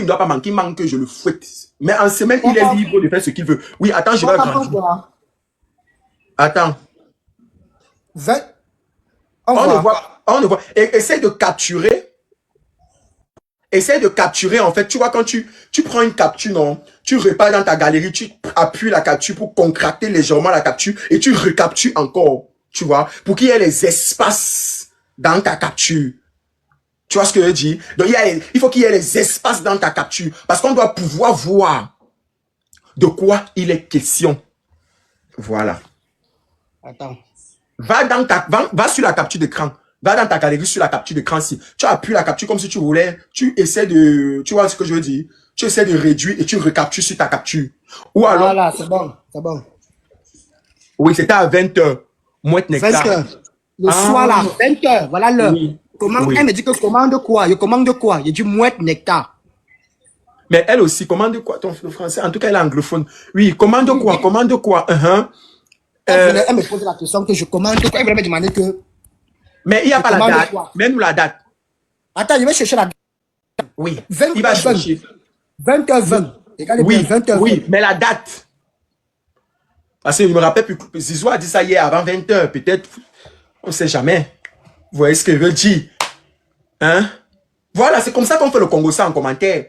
il ne doit pas manquer, il manque que je le fouette. Mais en semaine, il est libre de faire ce qu'il veut. Oui, attends, je vais agrandir. Attends. 20. On ne voit. On ne voit. Essaye de capturer. Essaye de capturer, en fait. Tu vois, quand tu prends une capture, non, tu repars dans ta galerie, tu appuies la capture pour contracter légèrement la capture et tu recaptures encore. Tu vois, pour qu'il y ait les espaces dans ta capture. Tu vois ce que je dis? Donc, il faut qu'il y ait les espaces dans ta capture. Parce qu'on doit pouvoir voir de quoi il est question. Voilà. Attends. Va sur la capture d'écran. Va dans ta galerie sur la capture d'écran. Si tu appuies la capture comme si tu voulais, tu essaies de, tu vois ce que je veux dire? Tu essaies de réduire et tu recaptures sur ta capture. Ou alors. Voilà, c'est bon, c'est bon. Oui, c'était à 20h. Mouette Nectar. 20h. Le soir là, 20h, voilà l'heure. Oui. Oui. Elle me dit que commande quoi? Je commande quoi? Je dis Mouette Nectar. Mais elle aussi, commande quoi? Le français, en tout cas, elle est anglophone. Oui, commande quoi? Commande quoi? Elle me pose la question que je commande quoi? Elle voulait me demander que. Mais il n'y a pas la date. Mets-nous la date. Attends, je vais chercher la date. Oui. 20 il va chercher. 20h20. Oui, 20h20. oui, mais la date. Parce que je me rappelle plus. Zizou a dit ça hier avant 20h. Peut-être. On ne sait jamais. Vous voyez ce que je veux dire? Hein? Voilà, c'est comme ça qu'on fait le Congo ça en commentaire.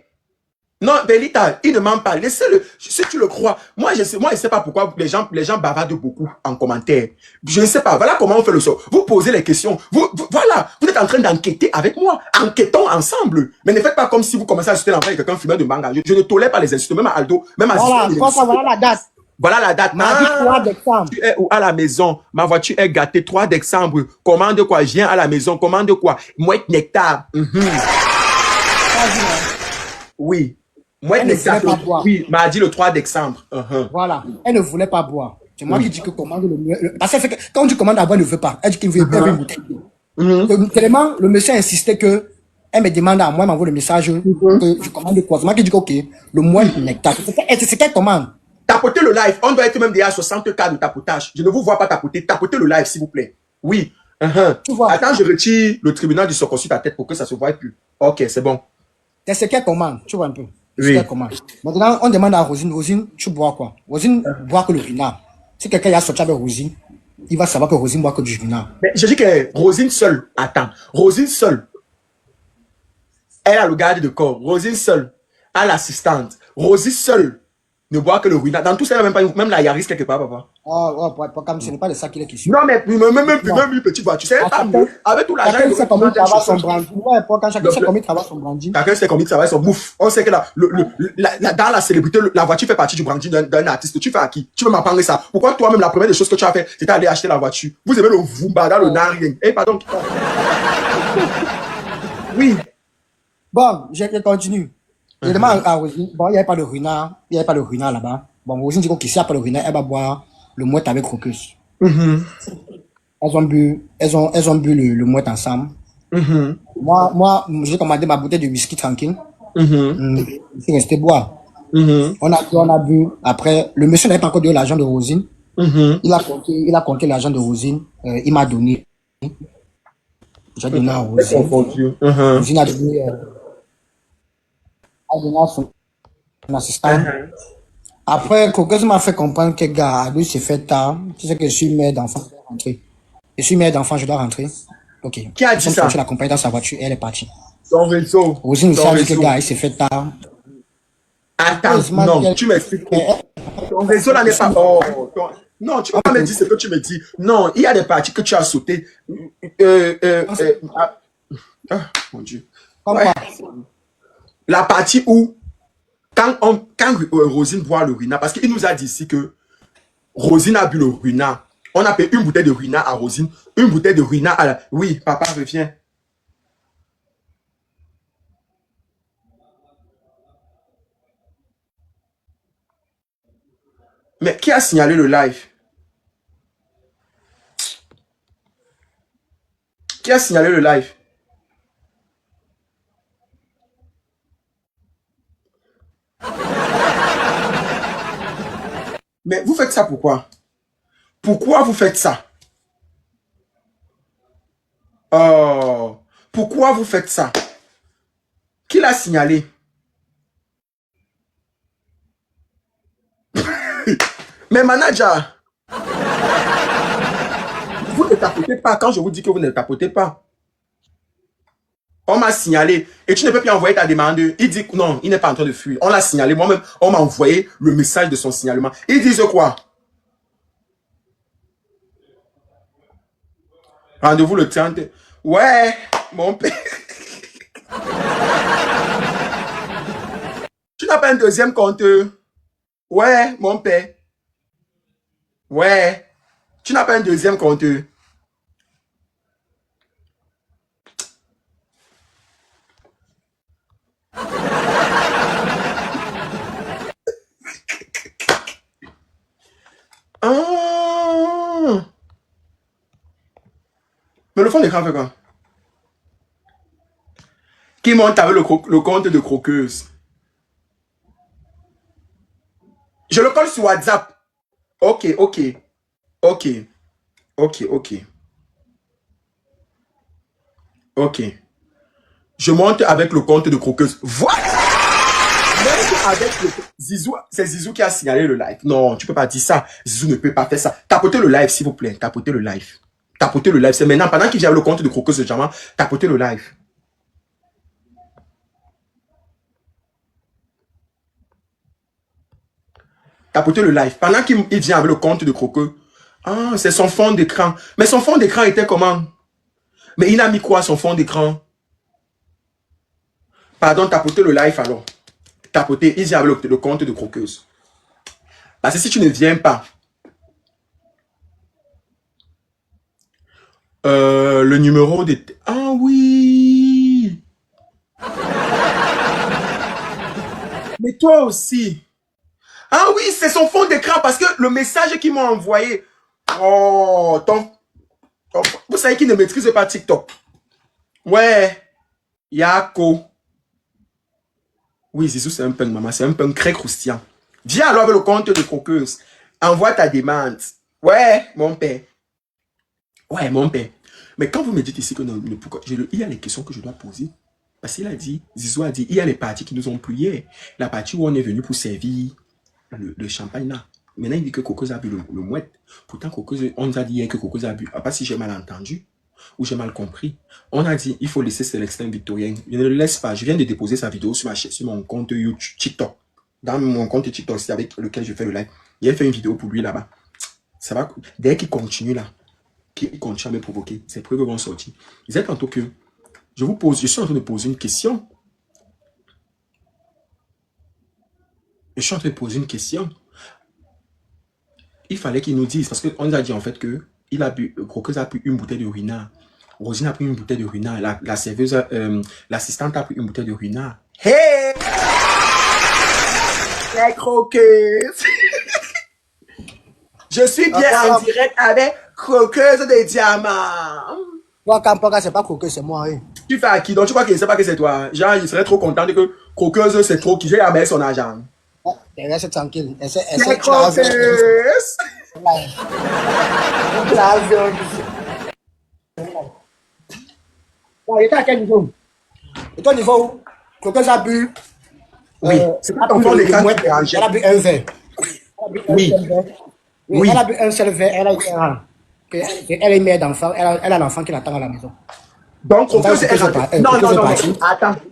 Non, Belita, il ne ment pas. Laissez-le. Si tu le crois. Moi, je sais pas pourquoi les gens bavardent beaucoup en commentaire. Je ne sais pas. Voilà comment on fait le sort. Vous posez les questions. Voilà. Vous êtes en train d'enquêter avec moi. Enquêtons ensemble. Mais ne faites pas comme si vous commencez à insulter l'enfant de quelqu'un fumeur de manga. Je ne tolère pas les insultes. Même à Aldo, même à Voilà, voilà la date. Voilà la date. Mardi 3 décembre. Tu es où à la maison? Ma voiture est gâtée. 3 décembre. Commande quoi? Je viens à la maison. Commande quoi? Mouette Nectar. Oui. Mouette Nectar. Oui, mardi le 3 décembre. Voilà. Elle ne voulait pas boire. C'est moi qui dis que commande le mieux. Parce que quand tu commandes à boire, elle ne veut pas. Elle dit qu'il veut une bouteille. Tellement, le monsieur insistait que elle me demande à moi, elle m'envoie le message que je commande quoi. C'est moi qui dis que ok, le Mouette Nectar. C'est qu'elle commande. Tapotez le live. On doit être même déjà à 60 cas de tapotage. Je ne vous vois pas tapoter. Tapotez le live, s'il vous plaît. Oui. Attends, je retire le tribunal du Soko sur ta tête pour que ça se voie plus. Ok, c'est bon. C'est ce qu'elle commande. Tu vois un peu. Oui. Commande. Maintenant, on demande à Rosine. Rosine, tu bois quoi? Rosine boit que le vinard. Si quelqu'un a sorti avec Rosine, il va savoir que Rosine boit que du vinard. Mais je dis que Rosine seule. Attends. Rosine seule. Elle a le garde de corps. Rosine seule. A l'assistante. Rosine seule. Ne boit que le ruinat. Dans tout ça, même la Yaris quelque part, papa. Comme ce n'est pas de ça qu'il est question. Non, mais même une petite voiture. C'est pas mieux. Avec tout l'argent, il sait comment il travaille son branding. Ouais, quand chacun sait comment il travaille son branding. Chacun sait comment il travaille son bouffe. On sait que dans la célébrité, la voiture fait partie du branding d'un artiste. Tu fais à qui? Tu veux m'apprendre ça? Pourquoi toi-même, la première des choses que tu as fait, c'était aller acheter la voiture? Vous aimez le Vumba dans le narien. Eh, pardon. Oui. Bon, je continue. Je demande à Rosine, bon, il n'y avait pas de ruinard, là-bas. Bon, Rosine dit que s'il n'y a pas de ruinard, elle va boire le mouette avec Crocus. Elles ont bu le mouette ensemble. Moi, j'ai commandé ma bouteille de whisky tranquille. Je suis resté boire. On a bu. Après, le monsieur n'avait pas encore donné l'argent de Rosine. Il a compté l'argent de Rosine. Il m'a donné. J'ai donné à Rosine. Rosine a donné à son assistant. Après, Crocus m'a fait comprendre que gars, lui s'est fait tard. Tu sais que je suis mère d'enfant, je dois rentrer. Je suis mère d'enfant, je dois rentrer. Ok. Qui a dit ça? Je l'accompagne dans sa voiture et elle est partie. Son réseau. Rosine aussi a dit que gars, il s'est fait tard. Attends, non, tu m'expliques. Ton réseau là n'est pas. Non, tu ne peux pas me dire ce que tu me dis. Non, il y a des parties que tu as sautées. Mon Dieu. Ouais. La partie où, quand Rosine boit le ruinard, parce qu'il nous a dit ici que Rosine a bu le ruinard. On a payé une bouteille de ruinard à Rosine, une bouteille de ruinard à la... Oui, papa, reviens. Mais qui a signalé le live? Qui a signalé le live? Mais vous faites ça pourquoi? Pourquoi vous faites ça? Oh, pourquoi vous faites ça? Qui l'a signalé? Mais manager, vous ne tapotez pas quand je vous dis que vous ne tapotez pas. On m'a signalé et tu ne peux plus envoyer ta demande. Il dit non, il n'est pas en train de fuir. On l'a signalé. Moi-même, on m'a envoyé le message de son signalement. Ils disent quoi? Rendez-vous le 30. Ouais, mon père. Tu n'as pas un deuxième compte? Ouais, mon père. Ouais. Tu n'as pas un deuxième compte? Ah. Mais le fond d'écran fait quoi? Qui monte avec le compte de croqueuse? Je le colle sur WhatsApp. Ok, ok. Ok. Ok, ok. Ok. Je monte avec le compte de croqueuse. Voilà! Avec Zizou, c'est Zizou qui a signalé le live. Non, tu peux pas dire ça. Zizou ne peut pas faire ça. Tapotez le live, s'il vous plaît. Tapotez le live. Tapotez le live. C'est maintenant, pendant qu'il vient le compte de croqueuse de Diamant, tapotez le live. Tapotez le live. Pendant qu'il vient avec le compte de croqueuse. Ah, c'est son fond d'écran. Mais son fond d'écran était comment? Mais il a mis quoi son fond d'écran? Pardon, tapotez le live alors. Tapotez, il vient avec le compte de croqueuse. Parce que si tu ne viens pas, le numéro de... Ah oui! Mais toi aussi. Ah oui, c'est son fond d'écran parce que le message qu'ils m'ont envoyé. Oh, vous savez qu'il ne maîtrise pas TikTok. Ouais, Yako. Oui, Zizou, c'est un punk, maman. C'est un punk très croustillant. Viens alors avec le compte de croqueuse. Envoie ta demande. Ouais, mon père. Ouais, mon père. Mais quand vous me dites ici que non, pourquoi, il y a les questions que je dois poser. Parce qu'il a dit, Zizou a dit, il y a les parties qui nous ont plu hier. La partie où on est venu pour servir le champagne là. Maintenant, il dit que Cocoz a bu le mouette. Pourtant, Cocoz, on nous a dit hier que Cocoz a bu. Pas si j'ai mal entendu ou j'ai mal compris. On a dit, il faut laisser Célestin Victorien. Je ne le laisse pas. Je viens de déposer sa vidéo sur mon compte YouTube, TikTok. Dans mon compte TikTok, c'est avec lequel je fais le live. Il a fait une vidéo pour lui là-bas. Ça va. Dès qu'il continue là, qu'il continue à me provoquer, ses preuves vont sortir. Il disait tantôt que je suis en train de poser une question. Je suis en train de poser une question. Il fallait qu'il nous dise, parce qu'on nous a dit en fait que il a bu, Croqueuse a pris une bouteille de ruinard. Rosine a pris une bouteille de ruinard. La serveuse, l'assistante a pris une bouteille de ruinard. Hey! Les Croqueuses! Je suis bien en direct avec Croqueuse de Diamant. Toi, Kampoka, c'est pas Croqueuse, c'est moi. Hein. Tu fais à qui? Donc tu crois qu'il ne sait pas que c'est toi? Genre, il serait trop content de que Croqueuse, c'est trop qui j'ai à mettre son argent. Reste tranquille. Les Croqueuses! Il était à quel niveau? Et ton niveau où? Croqueuse a bu. Oui, c'est pas ton fond d'écran qui dérangeait. Elle a bu un verre. Oui. Oui. Elle a bu un seul verre. Elle a eu un. Elle est mère d'enfant. Elle a l'enfant qui l'attend à la maison. Donc, Croqueuse est rentrée. Non.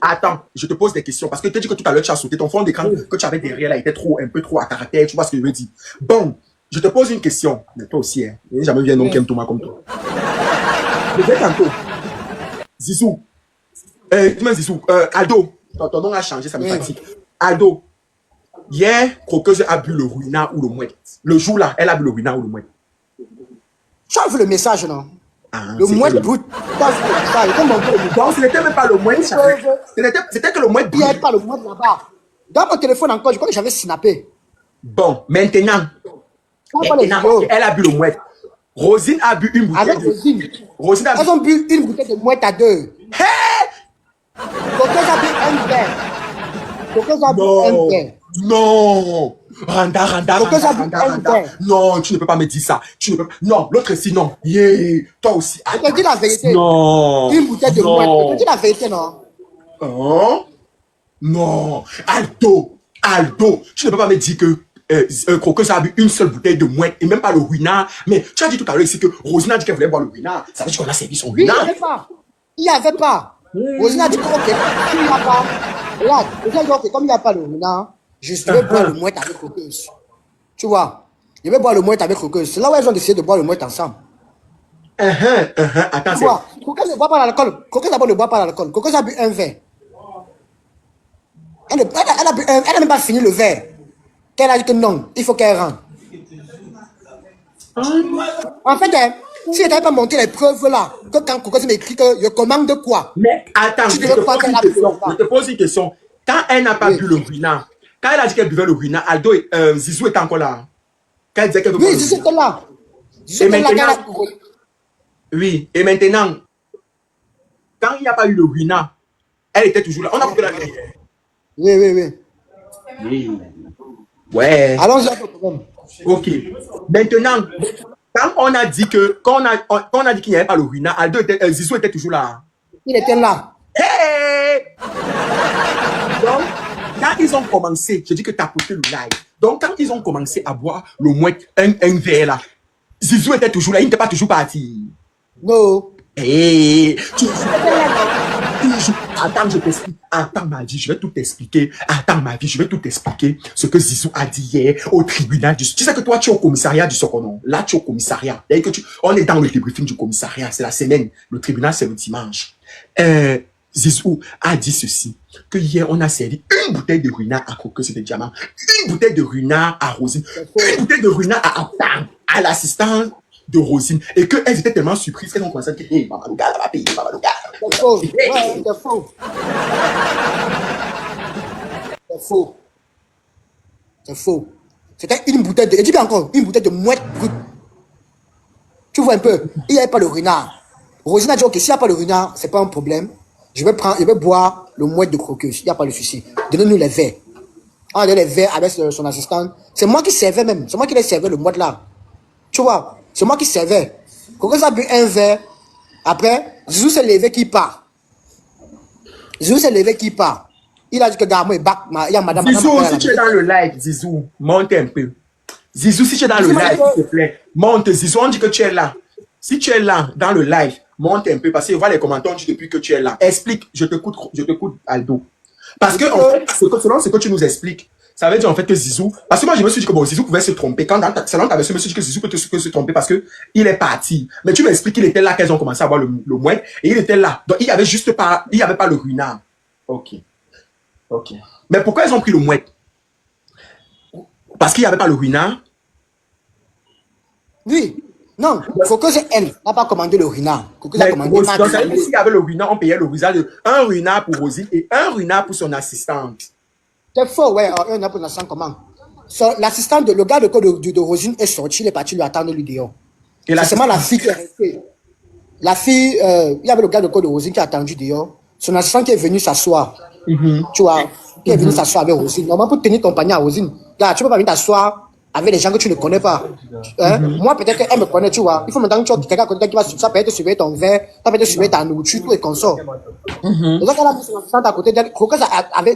Attends. Je te pose des questions. Parce que tu as dit que tout à l'heure, tu as sauté ton fond d'écran que tu avais derrière là, était un peu trop à caractère. Tu vois ce que je veux dire? Bon, je te pose une question. Mais toi aussi, hein. Il n'y a jamais vu un homme qui aime Thomas comme toi. Je vais tantôt. Zizou. Zizou. Aldo. Ton nom a changé, ça me fatigue. Aldo. Hier, Croqueuse a bu le ruinard ou le mouette. Le jour là, elle a bu le ruinard ou le mouette. Tu as vu le message, non? Ah, le mouette brut. Donc, ce n'était même pas le mouette. C'était que le mouette brut. Il n'y avait pas le mouette là-bas. Dans mon téléphone encore, je crois que j'avais snappé. Bon, maintenant, elle a bu le mouette. Rosine a bu une bouteille. Avec Rosine. Elles ont bu une bouteille de mouette à deux. Hey! Croqueuse a bu un verre. Croqueuse a bu un verre. Non! Randa. Non, tu ne peux pas me dire ça. Tu ne peux pas. Non, l'autre ici, non. Yeah. Toi aussi. Je te dis la vérité. Non. Une bouteille de mouette. Je te dis la vérité, non? Oh? Non. Aldo. Tu ne peux pas me dire que Croqueuse a bu une seule bouteille de mouette et même pas le ruinard. Mais tu as dit tout à l'heure ici que Rosine a dit qu'elle voulait boire le ruinard. Ça veut dire qu'on a servi son Oui, il n'y ruinard. avait pas. Il n'y avait pas. Rosine a dit que, ok, s'il n'y a pas, regarde, Rosine a dit, ok, comme il n'y a pas le ruinard, je vais boire le mouette avec Croqueuse. Tu vois, je vais boire le mouette avec Croqueuse. C'est là où elles ont décidé de boire le mouette ensemble. Attends, Tu vois, Croqueuse ne boit pas l'alcool. Croqueuse d'abord ne boit pas l'alcool. Croqueuse a bu un verre. Elle n'a même pas fini le verre. Qu'elle a dit que non, il faut qu'elle rentre. En fait, si elle n'avait pas monté les preuves là, que quand Croqueuse m'écrit que je commande quoi, mais attends, tu dirais pas qu'elle a bu le repas. je te pose une question. Quand elle n'a pas bu le ruinard, quand elle a dit qu'elle buvait le ruinard, Aldo, Zizou était encore là. Quand elle disait qu'elle buvait Oui, le Zizou ruinard. était là. Zizou Et était là maintenant, quand elle a... oui, et maintenant, quand il n'y a pas eu le ruinard, elle était toujours là. On a coupé la lumière. Oui, oui, oui. Oui. Ouais. Allons-y à votre problème. Ok. Maintenant, quand on a dit que, quand on a dit qu'il n'y avait pas le ruinard, Aldo était, Zizou était toujours là. Il était là. Hey! Donc, quand ils ont commencé, je dis que tu as coupé le live. Donc, quand ils ont commencé à boire le mouette, un verre là, Zizou était toujours là, il n'était pas toujours parti. Non. Hey! Attends, je t'explique. Attends, ma vie, je vais tout t'expliquer. Attends, ma vie, je vais tout t'expliquer. Ce que Zizou a dit hier au tribunal. Tu sais que toi, tu es au commissariat du Sokonon. Là, tu es au commissariat. On est dans le débriefing du commissariat. C'est la semaine. Le tribunal, c'est le dimanche. Zizou a dit ceci, que hier, on a servi une bouteille de ruinard à Croqueuse de Diamant, une bouteille de ruinard à Rosine, une bouteille de ruinard à l'assistante de Rosine, et qu'elles étaient tellement surprises qu'elles ont commencé à dire, hey, Maman Louga, ça va payer, Maman Louga. C'est faux. Ouais, c'est faux. C'est faux. C'est faux. C'était une bouteille de... Et dis bien encore, une bouteille de mouette brute. Tu vois un peu, il n'y avait pas le renard. Rosine a dit, ok, s'il n'y a pas le renard, c'est pas un problème. Je vais boire le mouette de Croqueuse. Il n'y a pas de souci. Donnez-nous les verres. On a donné les verres avec son assistante. C'est moi qui servais même. C'est moi qui les servais le mouette là. Tu vois, c'est moi qui servais. Croqueuse a bu un verre. Après, Zizou s'est levé qui part. Zizou s'est levé qui part. Il a dit que Garmo est back. Il y a madame. Zizou, si tu es dans le live, Zizou, monte un peu. Zizou, si tu es dans le live, s'il te plaît, monte. Zizou, on dit que tu es là. Si tu es là, dans le live, monte un peu, parce que je vois les commentaires, on dit depuis que tu es là. Explique, je t'écoute, Aldo. Parce que, en fait, selon ce que tu nous expliques, ça veut dire en fait que Zizou, parce que moi je me suis dit que bon, Zizou pouvait se tromper. Quand selon ta version, je me suis dit que Zizou peut se tromper parce que il est parti. Mais tu m'expliques qu'il était là qu'elles ont commencé à boire le mouette et il était là. Donc il y avait juste pas, il y avait pas le ruinard. Ok. Ok. Mais pourquoi elles ont pris le mouette? Parce qu'il n'y avait pas le ruinard? Oui. Non, Croqueuse, elle n'a pas commandé le ruinard. Croqueuse a commandé donc, s'il y avait le ruinard, on payait le ruinard de un ruinard pour Rosine et un ruinard pour son assistante. C'est faux, ouais. Un pour l'instant, comment? L'assistant, le gars de code de Rosine est sorti, il est parti lui attendre lui dehors. C'est seulement la fille qui est restée. La fille, il y avait le gars de code de Rosine qui a attendu dehors. Son assistant qui est venu s'asseoir. Tu vois, qui est venu s'asseoir avec Rosine. Normalement, pour tenir compagnie à Rosine, là, tu peux pas venir t'asseoir avec des gens que tu ne connais pas. Moi, peut-être qu'elle me connaît, tu vois. Il faut maintenant que tu aies quelqu'un qui va ça peut être surveiller ton verre, ça peut être surveiller ta nourriture, tout et consort. Donc, elle a mis son assistant à côté d'elle. Croqueuse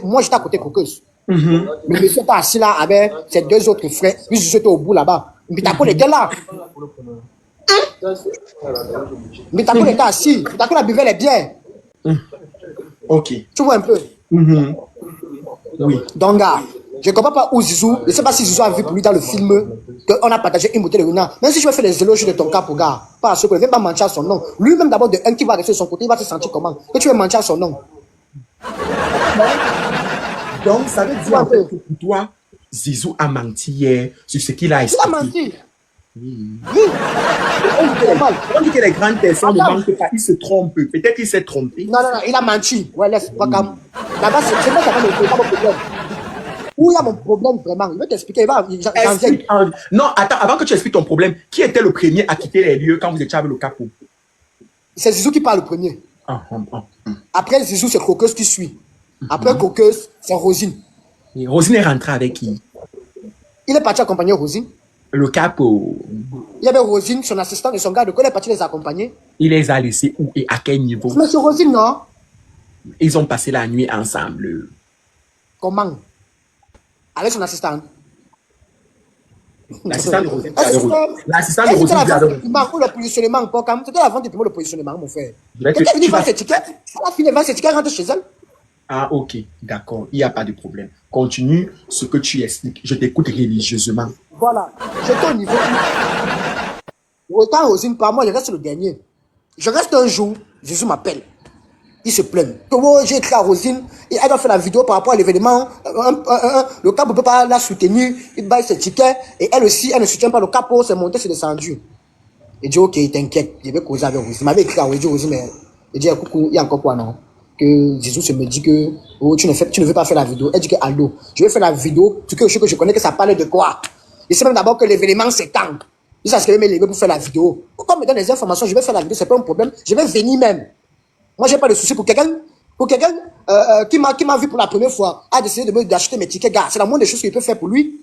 moi, j'étais à côté de Croqueuse. Le monsieur était assis là avec ses deux autres frères. Lui, j'étais au bout là-bas. Mitakoul était là. Mitakoul était assis. Mitakoul a buvé les bières. Ok. Tu vois un peu. Oui. Donc, gars, je ne comprends pas où Zizou. Je ne sais pas si Zizou a vu pour lui dans le film qu'on a partagé une bouteille de ruinard. Même si je vais faire les éloges de ton cas pour gars, pas à ce que ne viens pas mentir à son nom. Lui-même d'abord de un qui va rester de son côté, il va se sentir comment? Que tu veux mentir à son nom. Donc, ça veut dire en fait que pour toi, Zizou a menti hier sur ce qu'il a expliqué. Il a menti. Oui. On dit que les grandes personnes ne mentent pas, ils se trompent. Peut-être qu'il s'est trompé. Non, il a menti. Ouais, laisse-moi comme. Là-bas, c'est moi qui ai mon problème. Où il y a mon problème vraiment? Il veut t'expliquer. Non, attends, avant que tu expliques ton problème, qui était le premier à quitter les lieux quand vous étiez avec le capot? C'est Zizou qui parle le premier. Après, Zizou, c'est Croqueuse qui suit. Après Croqueuse, c'est Rosine. Et Rosine est rentrée avec qui? Il est parti accompagner Rosine. Le capot. Il y avait Rosine, son assistant et son gars de quoi il est parti les accompagner. Il les a laissés où et à quel niveau? Mais sur Rosine, non? Ils ont passé la nuit ensemble. Comment? Avec son assistante. L'assistant de Rosine. Est-ce que L'assistant de c'était Rosine la dit à vente du piment ou le positionnement encore comme c'était la vente du piment ou le positionnement, mon frère. que Quelqu'un est venu tu vendre vas... ses tickets, elle a fini de vendre ses tickets, elle rentre chez elle. Ah, ok, d'accord, il n'y a pas de problème. Continue ce que tu expliques. Je t'écoute religieusement. Voilà, j'étais au niveau. Autant Rosine, par moi, je reste le dernier. Je reste un jour, Jésus m'appelle. Il se plaint. J'ai écrit à Rosine, et elle a fait la vidéo par rapport à l'événement. Le cap ne peut pas la soutenir, il baille ses tickets, et elle aussi, elle ne soutient pas le capot, c'est monté, c'est descendu. Il dit, ok, t'inquiète, je vais causer avec Rosine. Il m'avait écrit à Rosine, mais il dit, coucou, il y a encore quoi, non? Que Jésus se me dit que, oh, tu ne veux pas faire la vidéo. Elle dit que, allô, je vais faire la vidéo, tu que je connais que ça parle de quoi? Il sait même d'abord que l'événement s'étend. Il sait ce que je vais me lever pour faire la vidéo. Quand on me donne les informations, je vais faire la vidéo, c'est pas un problème, je vais venir même. Moi, j'ai pas de souci pour quelqu'un qui m'a vu pour la première fois, a décidé d'acheter mes tickets, gars. C'est la moindre des choses qu'il peut faire pour lui.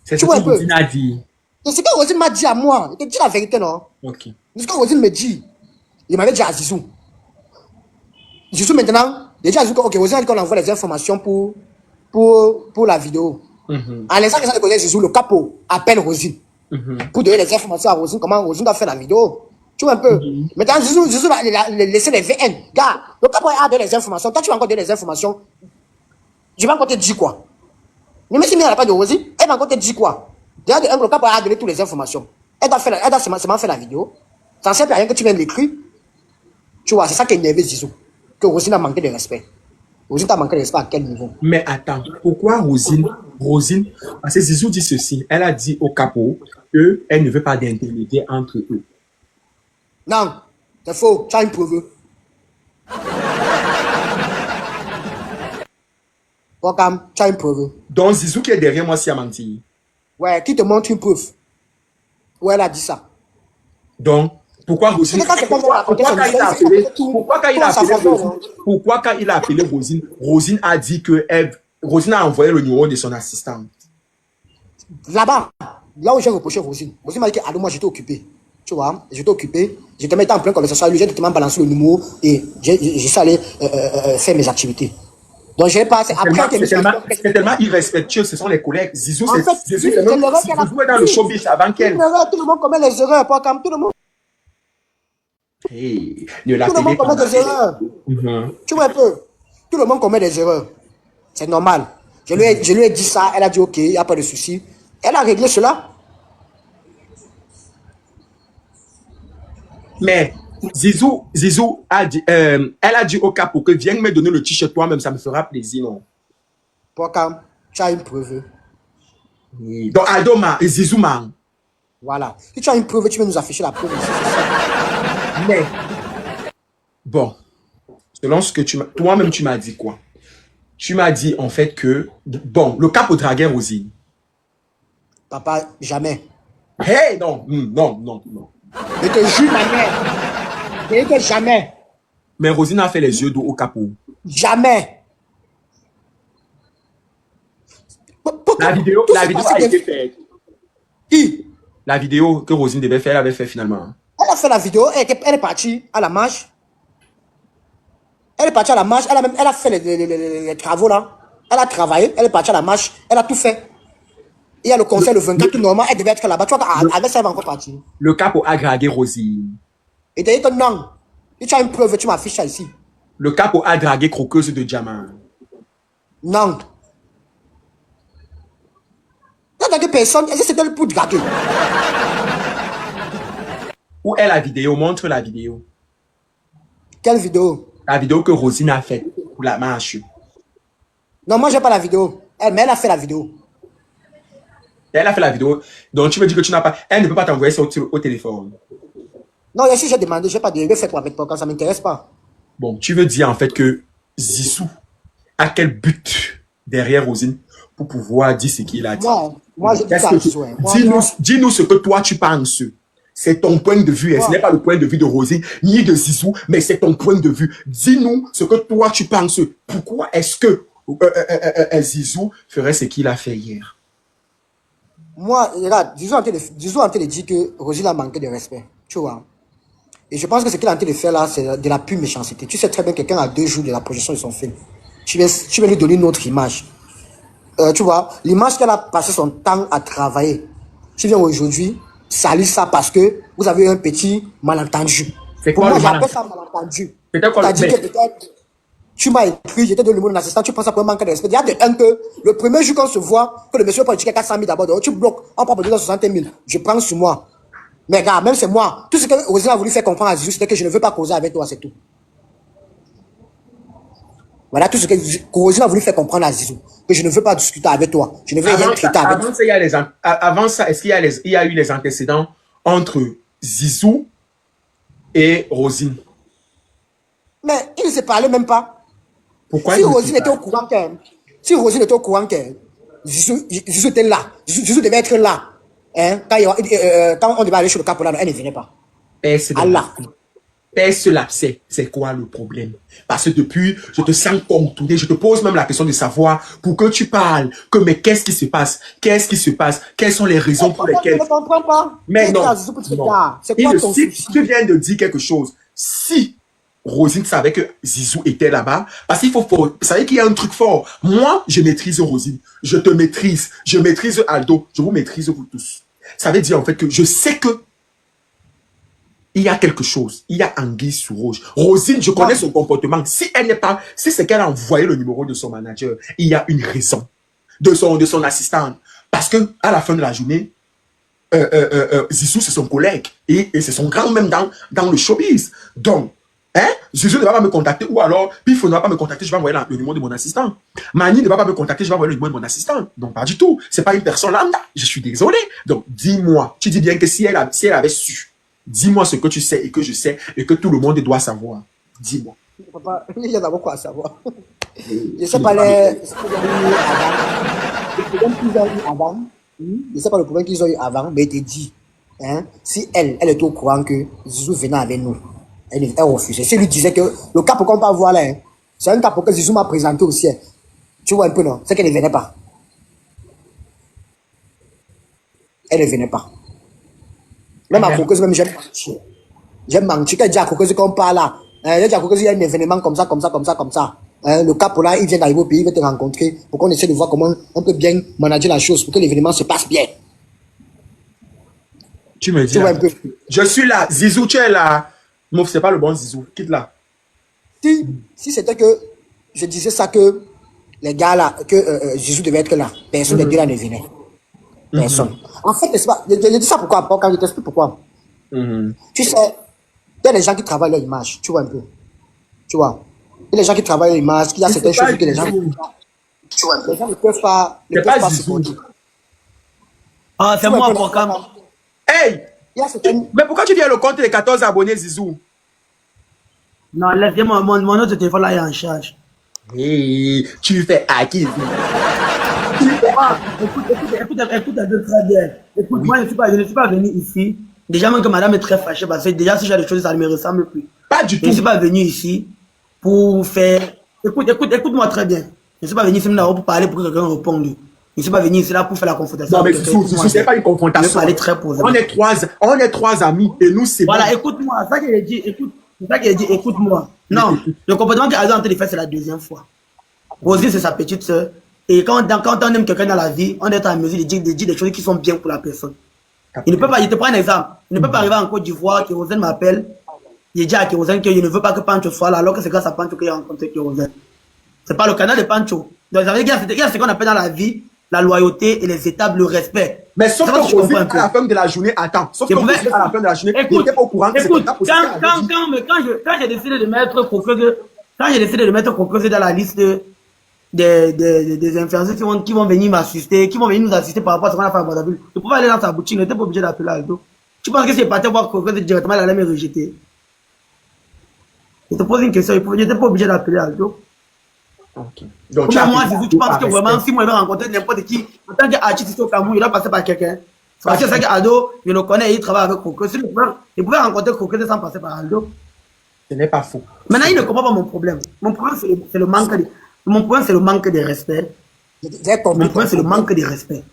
C'est ce que Rosine a dit. C'est ce que Rosine m'a dit à moi. Il te dit la vérité, non? Ok. C'est ce que Rosine me dit. Il m'avait dit à Zizou. Zizou, maintenant, il dit à Zizou que, ok, Rosine a dit qu'on envoie les informations pour la vidéo. À l'instant que ça connaît Zizou, le capot appelle Rosine. Pour donner les informations à Rosine, comment Rosine doit faire la vidéo. Tu vois un peu. Maintenant, Zizou va laisser les VN. Gars, le capot a donné les informations. Toi, tu vas encore donner les informations. Je vais encore te dire quoi. Même si elle n'a pas de Rosine, elle va encore te dire quoi. Déjà, le capot a donné toutes les informations. Elle doit seulement faire la vidéo. Ça ne sert à rien que tu viennes l'écrire. Tu vois, c'est ça qui est énervé Zizou. Que Rosine a manqué de respect. Rosine t'a manqué de respect à quel niveau? Mais attends, pourquoi Rosine, parce que Zizou dit ceci, elle a dit au capot qu'elle ne veut pas d'intermédiaire entre eux. Non, c'est faux, tu as une preuve. Wakam, tu as une preuve. Donc Zizou qui est derrière moi, s'y a menti. Ouais, qui te montre une preuve? Ouais, elle a dit ça. Donc, pourquoi Rosine, pourquoi quand il a appelé Rosine, Rosine a dit que Rosine a envoyé le numéro de son assistant. Là-bas, là où j'ai reproché Rosine m'a dit que, allô, moi j'étais occupé. Tu vois, j'étais occupé, j'étais mettant en pleine conversation avec lui, j'ai directement balancé le numéro et j'ai suis allé faire mes activités. Donc je n'ai pas. C'est tellement irrespectueux, ce sont les collègues. Zizou, en fait, Zizou est dans le showbiz avant qu'elle. Tout le monde commet les erreurs, pas comme tout le monde. Hey, tout le monde commet des erreurs. Tu vois un peu. Tout le monde commet des erreurs. C'est normal. Je lui ai dit ça, elle a dit ok, il n'y a pas de souci. Elle a réglé cela. Mais Zizou a dit, elle a dit au capot que viens me donner le t-shirt toi-même, ça me fera plaisir, non? Pourquoi? Tu as une preuve. Oui. Donc Adoma et Zizou man. Voilà. Si tu as une preuve, tu veux nous afficher la preuve ici. Mais bon, selon ce que toi-même tu m'as dit quoi? Tu m'as dit en fait que bon, le capot draguait Rosine. Papa, jamais. Hey, non. Je te jure, ma mère. Je dis que jamais. Mais Rosine a fait les yeux d'eau au capot. Jamais. La vidéo a été faite. Qui? La vidéo que Rosine devait faire, elle avait fait finalement. Elle a fait la vidéo, elle est partie à la marche. Elle est partie à la marche, elle a fait les travaux là. Elle a travaillé, elle est partie à la marche, elle a tout fait. Il y a le concert le 24 qui normalement, elle devait être là-bas. Tu vois, avec ça, elle va encore partir. Le capot a dragué Rosine. Et tu as dit que non. Si tu as une preuve, tu m'affiches ça ici. Le capot a dragué Croqueuse de diamant. Non. Il y a dragué personne, et c'était pour draguer. Où est la vidéo? Montre la vidéo. Quelle vidéo? La vidéo que Rosine a faite pour la marche. Non, moi, j'ai pas la vidéo. Mais elle a fait la vidéo. Elle a fait la vidéo. Donc, tu me dis que tu n'as pas... Elle ne peut pas t'envoyer ça au téléphone. Non, si j'ai demandé, je n'ai pas de fait pour avec toi quand ça ne m'intéresse pas. Bon, tu veux dire en fait que Zizou a quel but derrière Rosine pour pouvoir dire ce qu'il a dit? Moi je dis ça à Zizou. Dis-nous ce que toi tu penses. C'est ton point de vue. Ce n'est pas le point de vue de Rosine ni de Zizou, mais c'est ton point de vue. Dis-nous ce que toi tu penses. Pourquoi est-ce que Zizou ferait ce qu'il a fait hier? Moi, regarde, Zizou est en train de dire que Rosine a manqué de respect. Tu vois. Et je pense que ce qu'il est en train de faire là, c'est de la pure méchanceté. Tu sais très bien que quelqu'un a 2 jours de la projection de son film. Tu viens lui donner une autre image. tu vois, l'image qu'elle a passé son temps à travailler, tu viens aujourd'hui salir ça parce que vous avez un petit malentendu. C'est Pour quoi moi, le j'appelle malentendu? ça malentendu. Peut-être quoi C'est-à-dire que peut-être, tu m'as écrit, j'étais dans le monde d'un assistant, tu penses à pour un manque de respect. Il y a de un que le premier jour qu'on se voit, que le monsieur peut dire 400 000 d'abord, donc tu bloques, on prend pour 260 000, je prends sur moi. Mais gars, même c'est moi. Tout ce que Rosine a voulu faire comprendre à Zizou, c'était que je ne veux pas causer avec toi, c'est tout. Voilà tout ce que Rosine a voulu faire comprendre à Zizou, que je ne veux pas discuter avec toi, je ne veux rien traiter avec toi. Avant ça, est-ce il y a eu les antécédents entre Zizou et Rosine? Mais ils ne se parlaient même pas. Pourquoi Si Rosine était au courant que Zizou était là, Zizou devait être là, hein, quand on devait aller sur le Cap, elle ne venait pas. Allah. Perce l'abcès, c'est quoi le problème? Parce que depuis, je te sens contourné, je te pose même la question de savoir pour que tu parles, que mais qu'est-ce qui se passe? Qu'est-ce qui se passe? Quelles sont les raisons pour lesquelles... Je ne comprends pas. Mais non, c'est quoi ton souci? tu viens de dire quelque chose. Si Rosine savait que Zizou était là-bas, parce qu'il faut... Vous savez qu'il y a un truc fort. Moi, je maîtrise Rosine. Je te maîtrise. Je maîtrise Aldo. Je vous maîtrise vous tous. Ça veut dire en fait que je sais que il y a quelque chose. Il y a anguille sous roche. Rosine, je connais son comportement. Si elle n'est pas, si c'est qu'elle a envoyé le numéro de son manager, il y a une raison de son assistante. Parce que à la fin de la journée, Zizou, c'est son collègue et c'est son grand même dans le showbiz. Donc, Zizou ne va pas me contacter ou alors Pif ne va pas me contacter, je vais envoyer le numéro de mon assistant. Mani ne va pas me contacter, je vais envoyer le numéro de mon assistant. Donc, pas du tout. C'est pas une personne lambda. Je suis désolé. Donc, dis-moi. Tu dis bien que si elle avait su, dis-moi ce que tu sais et que je sais et que tout le monde doit savoir. Dis-moi. Il y a d'abord quoi à savoir. Je ne sais pas les... Je ne sais pas le problème qu'ils ont eu avant, mais il te dit, hein, si elle est au courant que Zizou venait avec nous, elle refusait. Si elle lui disait que le cap qu'on peut voir là, hein, c'est un cap que Zizou m'a présenté aussi. Hein. Tu vois un peu, non? C'est qu'elle ne venait pas. Elle ne venait pas. Même à Cocoz, même j'aime mentir. J'aime mentir. Quand il dit à Cocoz qu'on parle là, il dit à Cocoz, il y a un événement comme ça. Le cap là, il vient d'arriver au pays, il va te rencontrer pour qu'on essaie de voir comment on peut bien manager la chose pour que l'événement se passe bien. Tu me dis. Tu vois un peu. Je suis là. Zizou, tu es là. Non, c'est pas le bon Zizou. Quitte là. Si c'était que je disais ça que les gars là, que Zizou devait être là, personne des deux là ne venait. Personne. En fait, je dis ça pourquoi, quand je t'explique pourquoi. Tu sais, il y a des gens qui travaillent leur image, tu vois un peu. Tu vois. Il y a des gens qui travaillent leur image, il y a certaines choses que les gens ne peuvent pas supporter. Ah, c'est moi, Pokam. Hey! Mais pourquoi tu viens le compte des 14 abonnés, Zizou? Non, laisse-moi, mon autre téléphone là est en charge. Hey, tu fais à qui? Écoute un peu très bien. Écoute, moi, je ne suis pas venu ici. Déjà, même que madame est très fâchée parce que déjà, si j'ai des choses, ça ne me ressemble plus. Pas du tout. Je ne suis pas venu ici pour faire. Écoute-moi très bien. Je ne suis pas venu ici pour parler pour que quelqu'un réponde. Je ne suis pas venu ici là pour faire la confrontation. Non, mais ce n'est pas une confrontation. On est trois amis et nous, c'est voilà, bon. Écoute-moi. C'est ça qu'il a dit. Écoute-moi. Non, le comportement qu'elle a en train de faire, c'est la deuxième fois. Rosine, c'est sa petite soeur. Et quand on aime quelqu'un dans la vie, on est en mesure de dire des choses qui sont bien pour la personne. Il ne peut pas, je te prends un exemple. Il ne peut pas arriver en Côte d'Ivoire, Kérosène m'appelle. Il dit à Kérosène que je ne veux pas que Pancho soit là, alors que c'est grâce à Pancho qu'il a rencontré Kérosène. C'est pas le canal de Pancho. Donc, ça veut dire qu'il y a ce qu'on appelle dans la vie la loyauté et les étapes, le respect. Mais sauf que Rosine, à la fin de la journée, attends. Sauf que Rosine, à la fin de la journée, il n'était pas au courant que c'était pas possible. Quand j'ai décidé de mettre Coqueuse dans la liste des influenceurs qui vont venir m'assister, qui vont venir nous assister par rapport à ce qu'on a fait à Guadeloupe. Je pouvais aller dans sa boutique, je n'étais pas obligé d'appeler Aldo. Tu penses que si je partais voir Coqueuse directement, elle allait me rejeter? Je te pose une question, je n'étais pas obligé d'appeler Aldo. Okay. Donc, moi, tu penses que vraiment, si moi je vais rencontrer n'importe qui, en tant qu'artiste ici au Cameroun, il doit passer par quelqu'un. Parce que c'est qu'Aldo, je le connais, il travaille avec Coqueuse. Il pouvait rencontrer Coqueuse sans passer par Aldo. Ce n'est pas faux. Maintenant, il ne comprend pas mon problème. Mon problème, c'est le manque de... Mon point, c'est le manque de respect. Mon point, c'est le manque de respect.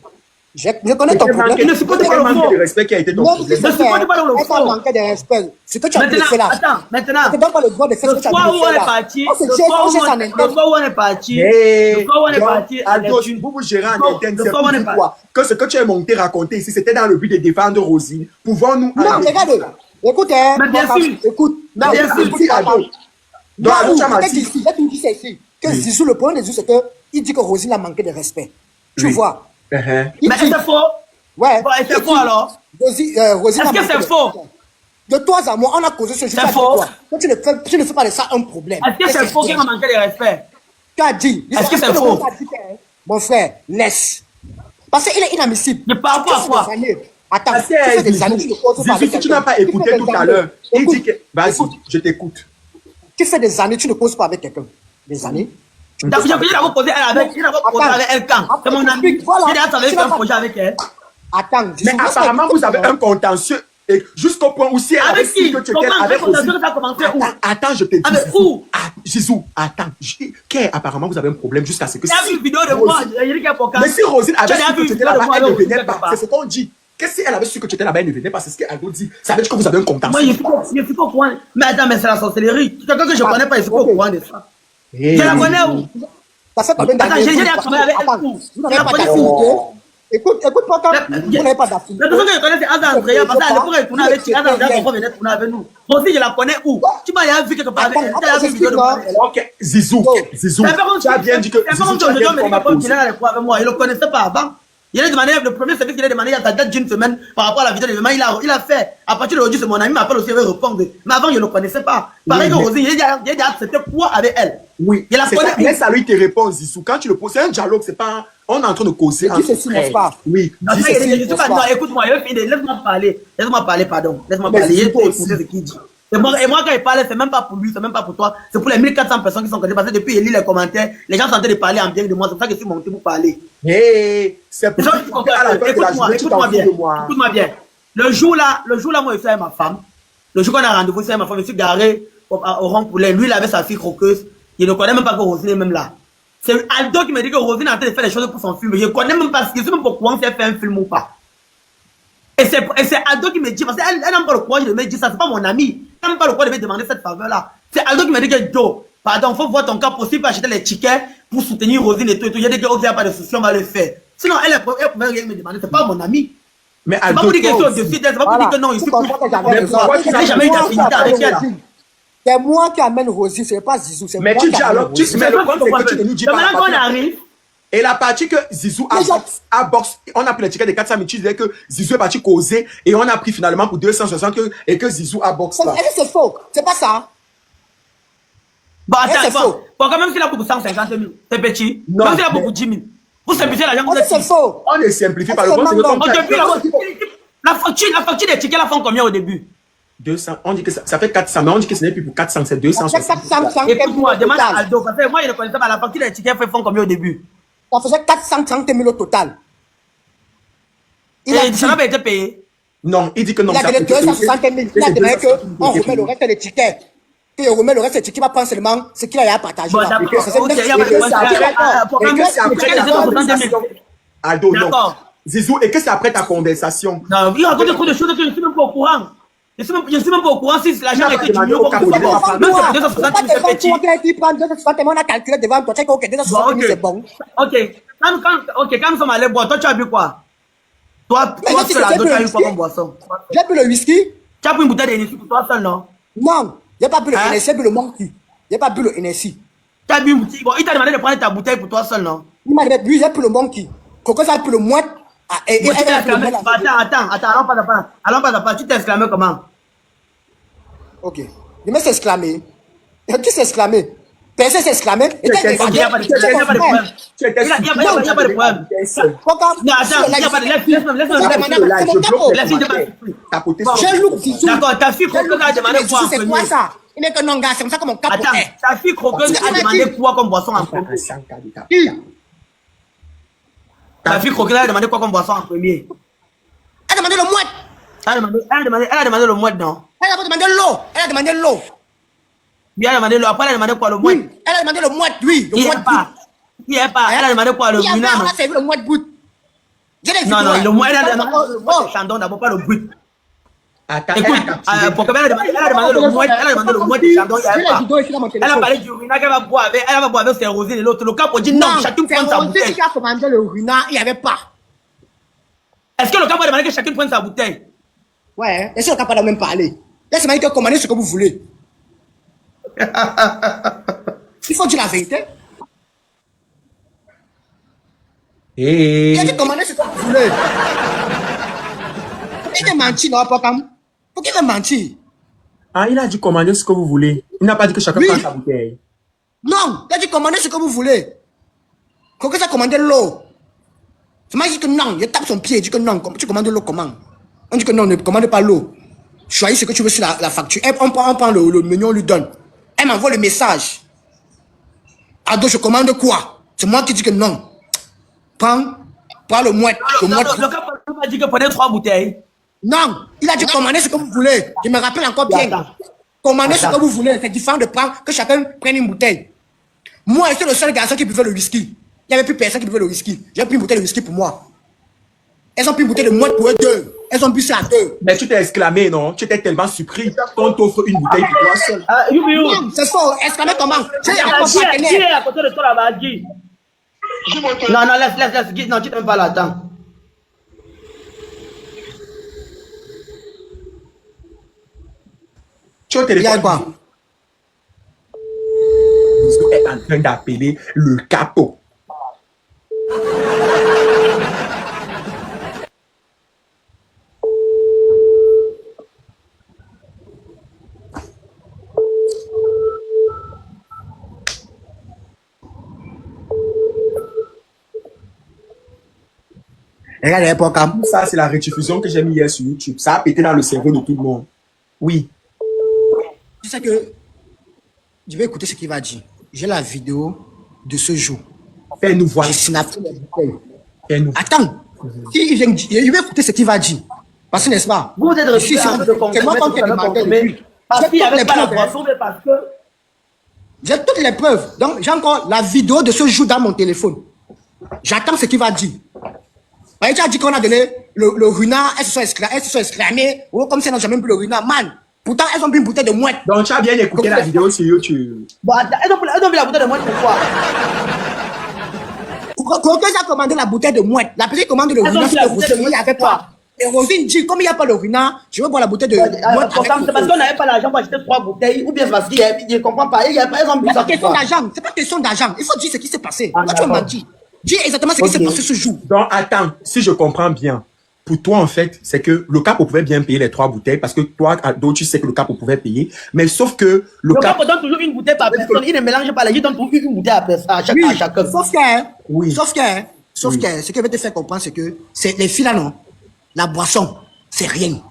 Je connais ton problème. Il ne supporte pas le manque faux. de respect qui a été ton Non, problème. ne supporte pas le elle faux. t'a manqué de respect. Ce que tu as dit de faire là. Attends, maintenant. Je te donne pas le droit de faire ce Le que tu as soir dit où de on faire est là. parti, On se le jette, soir on où jette en on est parti, Hey, le soir où on est parti, Aldo, elle est vous gérez en Le interne, soir c'est où on est pour parti. quoi? Que ce que tu es monté raconter ici, c'était dans le but de défendre Rosine. Pouvons-nous Non, aller- regarde. Écoute, hein. Mais bien sûr. Écoute. Non, bien sûr. écoute, Aldo. Non, Aldo, tu as je t'ai menti. dit ici, j'ai tout dit ça ici. Que Oui. Zizou, le problème de Zizou, c'est qu'il dit que Rosine a manqué de respect. Tu Oui. vois. Uh-huh. Il Mais dit- c'est faux. Ouais. Bon, et c'est Il faux dit- alors? Rosine Est-ce a que manqué c'est de faux? respect. De toi à moi, on a causé ce jour. C'est faux. Toi, tu ne fais pas de ça un problème. Est-ce que c'est faux qu'elle m'a manqué de respect? Tu as dit. Est-ce que c'est le faux? monde a dit que, mon frère, laisse. Parce qu'il est inadmissible. Mais par rapport à Tu fais quoi? des années. Attends, Parce tu fais que des années, tu ne causes pas Zizou, avec si tu quelqu'un. n'as pas Tu écouté fais des tout à années. l'heure, il Écoute, dit que... Vas-y, écoute, je t'écoute. tu fais des années, tu ne causes pas avec quelqu'un. Des années. Tu ne J'ai causes pas avec d'abord posé elle avec, j'ai d'abord posé avec elle quand? C'est mon ami. Voilà. J'ai déjà travaillé Tu sur un n'as pas- projet avec elle. Attends, Mais Zizou, apparemment, vous avez un contentieux et jusqu'au point où si elle avait Avec su qui? que tu Comment étais avec ça commence? Rosine... Ça a commencé où? Attends, je te dis. Avec Zizou. où? Ah, Zizou, attends. Apparemment, vous avez un problème jusqu'à ce que... J'ai vu une vidéo de moi, Rosine- Eric Apokan. Mais si Rosine avait Tu as su vu que une tu étais vidéo de là-bas, moi, elle ne alors, venait quelque pas. part. C'est ce qu'on dit. Que si elle avait su que tu étais là-bas, elle ne venait pas. C'est ce qu'Aldo dit. Ça veut dire que vous avez un Moi, contentieux. je suis pas au courant. Mais attends, mais c'est la sorcellerie. Quelqu'un que je connais pas, je suis pas au courant de ça. Hey. Je la connais où? ça fait combien Attends, d'années? j'ai déjà travaillé avec elle. Attends, Où? vous n'avez Je la pas connais d'affinité. où? Écoute, pas quand vous n'avez pas d'affinité. La personne que je connais, c'est Ada Andrea. Parce qu'à l'époque, elle tournait avec Ada Andrea, son frère venait tourner avec nous. Moi aussi, je la connais où? Tu m'as déjà vu quelque part avec elle. Tu as vu une vidéo de moi. Ok, Zizou, Zizou, tu as bien dit que C'est pas comme Zizou, tu as je bien dois dit qu'on m'a me dire qu'il posé. est avec moi. Il ne le connaissait pas avant. Il a demandé, le premier service qu'il a demandé il y a date d'une semaine par rapport à la vidéo de demain, il a fait. À partir d'aujourd'hui, c'est mon ami, il m'appelle aussi, il veut répondre. Mais avant, je ne le connaissais pas. Pareil que mais- Rosine, il a dit c'était quoi avec elle? Oui, Il a c'est connaît ça. où? Laisse à lui te répondre, Zizou. Quand tu le poses, c'est un dialogue, c'est pas... On est en train de causer. Dis ceci, n'est-ce pas? Oui, Non, dis ça, ceci, je suis n'est-ce pas, pas? non, écoute-moi, laisse-moi parler. Laisse-moi parler, pardon. Laisse-moi Mais parler. c'est Il faut toi écouter aussi. ce qu'il dit. Et moi, quand il parle, c'est même pas pour lui, c'est même pas pour toi. C'est pour les 1400 personnes qui sont connectées. Parce que depuis, il lit les commentaires. Les gens sont en train de parler en bien de moi. C'est pour ça que je suis monté pour parler. Hey, c'est Les pour gens, écoute-moi bien. Écoute-moi bien. Le jour là, moi, je suis avec ma femme. Le jour qu'on a rendez-vous, je suis avec ma femme. Je suis garé au rond poulet. Lui, il avait sa fille croqueuse. Il ne connaît même pas que Rosine est même là. C'est Aldo qui me dit que Rosine est en train de faire des choses pour son film. Je ne connais même pas, je ne sais même pas pourquoi si elle fait un film ou pas. Et c'est Aldo qui me dit, parce qu'elle n'a pas le courage de me dire ça, c'est pas mon ami. Elle n'a pas le courage de me demander cette faveur-là. C'est Aldo qui me dit que Joe, pardon, faut voir ton cas possible, acheter les tickets pour soutenir Rosine et tout. Il y a des gars, ok, il n'y a pas de souci, on va le faire. Sinon, elle pouvait rien me demander, c'est pas mon ami. Mais C'est pas Aldo, pour dire qu'elle est toi au-dessus aussi. d'elle, c'est pas pour dire que non, il Tu suit comprends que j'avais Mais raison. pourquoi tu n'as jamais eu d'affinité avec elle? C'est moi qui amène Rosine, c'est pas Zizou. C'est Mais moi tu qui dis amène alors, tu Rosine. mais le problème, c'est que tu ne nous dis pas. Mais la maintenant qu'on partie- arrive, Et la partie que Zizou a box, on a pris les tickets de 400 000, tu disais que Zizou est parti causer et on a pris finalement pour 260 et que Zizou a box là. C'est faux. C'est pas ça. bon, c'est attends, faux. bon, quand même s'il a pour 150 000, c'est petit. Non, Même s'il a mais- pour 10 000. Vous simplifiez l'argent, vous Est-ce êtes que c'est faux? On ne simplifie pas Est-ce le que problème, c'est que maintenant- comme Au début, la facture des tickets, la font combien au début? 200, on dit que ça fait 400, mais on dit que ce n'est plus pour 400, c'est 260. 430 Écoute-moi, demande à total. Aldo, parce que moi, je ne connaissais pas la facture des tickets, font combien au début? Ça faisait 430 000 au total. Il a Et dit, ça n'a pas été payé. Non, il dit que non. il a ça donné peut- 260 000. Il a c'est demandé 260 qu'on 000. remet le reste des tickets. Qu'on remet le reste des tickets, il va prendre seulement ce qu'il a partagé. Bon, là. d'accord. Et que c'est Ok, neuf- il y a pas de et que problème. c'est après- Pour Et quand que même, c'est après tickets de ta 260 000. conversation. Aldo, non. D'accord. Zizou, et que c'est après ta conversation. Non, il raconte trop de choses que je ne suis même pas au courant. Je ne suis même pas au courant si l'argent Tu a n'as été pas diminué demandé ou au quoi cap que ce au soit. départ. Même si Toi, c'est 260 pas 000, c'est devant petit. toi qui a dit prendre 260 000, on a calculé devant toi. Tu sais que 260 000, c'est bon. Ok. Quand nous sommes allés boire, toi, tu as bu quoi? Toi, Mais je sais seul, que Aldo, c'est tu as eu le quoi whisky. comme boisson? J'ai bu le whisky. Tu as pris une bouteille d'énergie pour toi seul, non? Non, j'ai pas bu le Hein? NSC, j'ai bu le Monkey. J'ai pas bu le NSC. Tu as bu une bouteille. Bon, il t'a demandé de prendre ta bouteille pour toi seul, non? Il m'a dit, lui, j'ai pris le Monkey. Coco, ça a pris le mouette. Et Bon, tu t'es elle a pris le exclamé. mouette. Attends, allons pas à part. Tu t'es exclamé comment? Ok. Je me suis exclamé. Qui s'est exclamé? Personne s'est exclamé. Et Ok, Ok, il n'y a pas de problème. Tu étais Il y a pas de problème. Non, attends, il n'y a pas de laisse-moi Tapoter Bon. sur- J'ai look Zizou. D'accord, ta fille croqueuse a demandé quoi en C'est quoi premier? ça? Il est que non, gars, c'est comme ça que mon cap Attends, est. ta fille croqueuse a demandé quoi comme boisson en premier? Qui? Ta fille croqueuse a demandé quoi comme boisson en premier? Elle a demandé le mouette. Elle a demandé le mouette, non? Elle a demandé l'eau. Elle a demandé l'eau. Puis elle a demandé le, après elle a demandé quoi, le mouette? Oui. Elle a demandé le mouette, oui. Le Il n'y mouette a pas. Il n'y a pas. Elle a demandé quoi, le Il y a mina, pas, non? on a servi le mouette bout. Non, non, le mot, c'est Chandon d'abord, pas le bruit. Attends, Écoute, pour que elle a demandé le mot, elle a demandé le mot de Chandon, il n'y avait pas. Elle a parlé du Rina qu'elle va boire avec, elle va boire avec ses rosines et l'autre. Le cap pour dire non, chacun prenne sa bouteille. Qui a commandé le Rina, il n'y avait pas. Est-ce que le cap va demander que chacun prenne sa bouteille? Ouais, est-ce que le cap va même parler? Laissez-moi dire commander ce que vous voulez. Il faut dire la vérité. Il a dit commander ce que vous voulez. Il a menti, non, pas comme. Pourquoi il a menti? Ah, il a dit commander ce que vous voulez. Il n'a pas dit que chacun prend sa bouteille. Non, il a dit commander ce que vous voulez. Quand ça commandé l'eau. C'est moi qui dit que non, il tape son pied, il dit que non, tu commandes l'eau comment? On dit que non, ne commande pas l'eau. Choisis ce que tu veux sur la facture. On prend le menu, on lui donne. Elle m'envoie le message. Ado, je commande quoi? C'est moi qui dis que non. Prends le mouette. Le cap m'a dit que prenez 3 bouteilles. Non, il a dit commandez ce que vous voulez. Je me rappelle encore bien. Commandez ce que vous voulez. C'est différent de prendre que chacun prenne une bouteille. Moi, j'étais le seul garçon qui buvait le whisky. Il n'y avait plus personne qui buvait le whisky. J'ai pris une bouteille de whisky pour moi. Elles ont pris une bouteille de mouette pour eux deux. Elles ont bu ça à deux. Mais tu t'es exclamé, non? Tu étais tellement surpris qu'on t'offre une bouteille pour toi seul. Non, c'est faux. Exclamé comment? Qui est à côté de toi là-bas, Guy? Non, non, laisse, Guy. Non, tu t'aimes pas là-dedans. Tu es au téléphone. Il y a quoi? Zizou est en train d'appeler le capot. Regarde l'époque. Ça, c'est la rediffusion que j'ai mis hier sur YouTube. Ça a pété dans le cerveau de tout le monde. Oui. Tu sais que je vais écouter ce qu'il va dire. J'ai la vidéo de ce jour. Fais-nous voir. J'ai snappé les bouteilles. Fais-nous. Attends. Si je vais écouter ce qu'il va dire. Parce que, n'est-ce pas? Vous êtes Si, c'est moi qui ai demandé. Parce qu'il n'y avait pas la boisson, mais parce que. J'ai toutes les preuves. Donc, j'ai encore la vidéo de ce jour dans mon téléphone. J'attends ce qu'il va dire. Tu as dit qu'on a donné le Runa, elles se sont exclamées. Oh, comme si elles n'ont jamais bu le Runa. Man, pourtant, elles ont bu une bouteille de mouette. Donc, tu as bien écouté la vidéo sur YouTube. Bon, elles ont bu la bouteille de mouette pourquoi? Quand ils ont commandé la bouteille de mouette, la petite commande de Runa, c'est le il n'y avait pas. Et Rosine dit, comme il n'y a pas le Runa, je veux boire la bouteille de mouette. C'est parce qu'on n'avait pas l'argent pour acheter 3 bouteilles, ou bien c'est parce qu'il ne comprend pas. Elles ont bu ça. C'est pas question d'argent. Il faut dire ce qui s'est passé. Pourquoi tu as menti? Dis exactement ce qui s'est passé ce jour. Donc, attends, si je comprends bien, pour toi, en fait, c'est que le Capo pouvait bien payer les 3 bouteilles parce que toi, Ado, tu sais que le Capo pouvait payer. Mais sauf que le Capo donne toujours une bouteille par personne. Il ne mélange pas. Il donne toujours une bouteille à chacun. Sauf que ce que je vais te faire comprendre, c'est que les filles là, non, la boisson, c'est rien.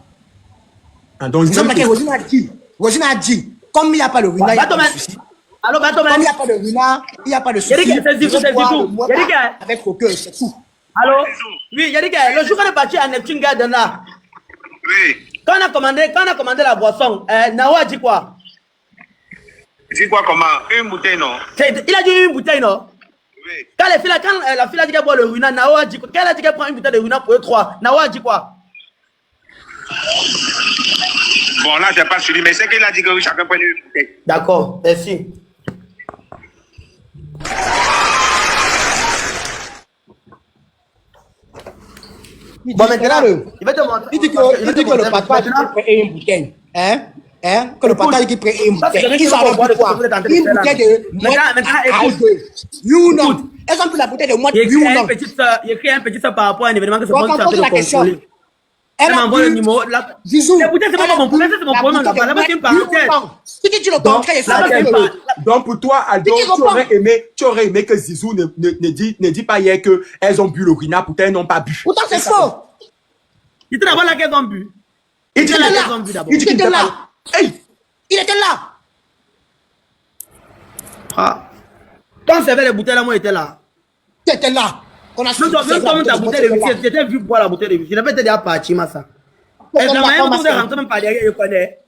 Ah, donc, Rosine a dit, comme il n'y a pas le Rina, il n'y a pas de souci. Alors, comme il n'y a pas de Rina, il n'y a pas de souci. Avec Roqueur, c'est tout. Allô? Oui, Yannick, le jour qu'on est parti à Neptune Garden là. Oui. Quand on a commandé la boisson, Nawa a dit quoi? Il dit quoi comment? Une bouteille, non? Il a dit une bouteille, non? Oui. Quand la fille a dit qu'elle boit le Runa, Nawa a dit quoi? Quand elle a dit qu'elle prend une bouteille de Runa pour eux 3, Nawa a dit quoi? Bon, là, j'ai pas suivi, mais c'est qu'il a dit que chacun prenait une bouteille. D'accord, merci. Bon, maintenant, il dit que le papa dit qu'il prend une bouteille. Que le papa dit qu'il prend une bouteille. Ils sont avec quoi? Une bouteille de you know. Elles ont pris la bouteille de moi. Il écrit un petit par rapport à un événement que c'est moi qui suis en train de contrôler. Elle m'envoie le numéro. Zizou. Les bouteilles, c'est pas mon problème, c'est mon problème. Là-bas, c'est une parenthèse. Si tu dis le contraire, donc pour toi, Aldo, tu aurais aimé que Zizou ne dit pas hier qu'elles ont bu le Rina, pourtant elles n'ont pas bu. Pourtant, c'est faux. Il était d'abord là qu'elles ont bu. Il était là. Il était là. Ah. Quand on servait les bouteilles, là, moi, j'étais là. Tu étais là. On a même ta bouteille de whisky, j'étais vu boire la bouteille de whisky. Je n'ai pas été déjà parti, ma ça. Et la manière dont on est rentré même par derrière, je connais.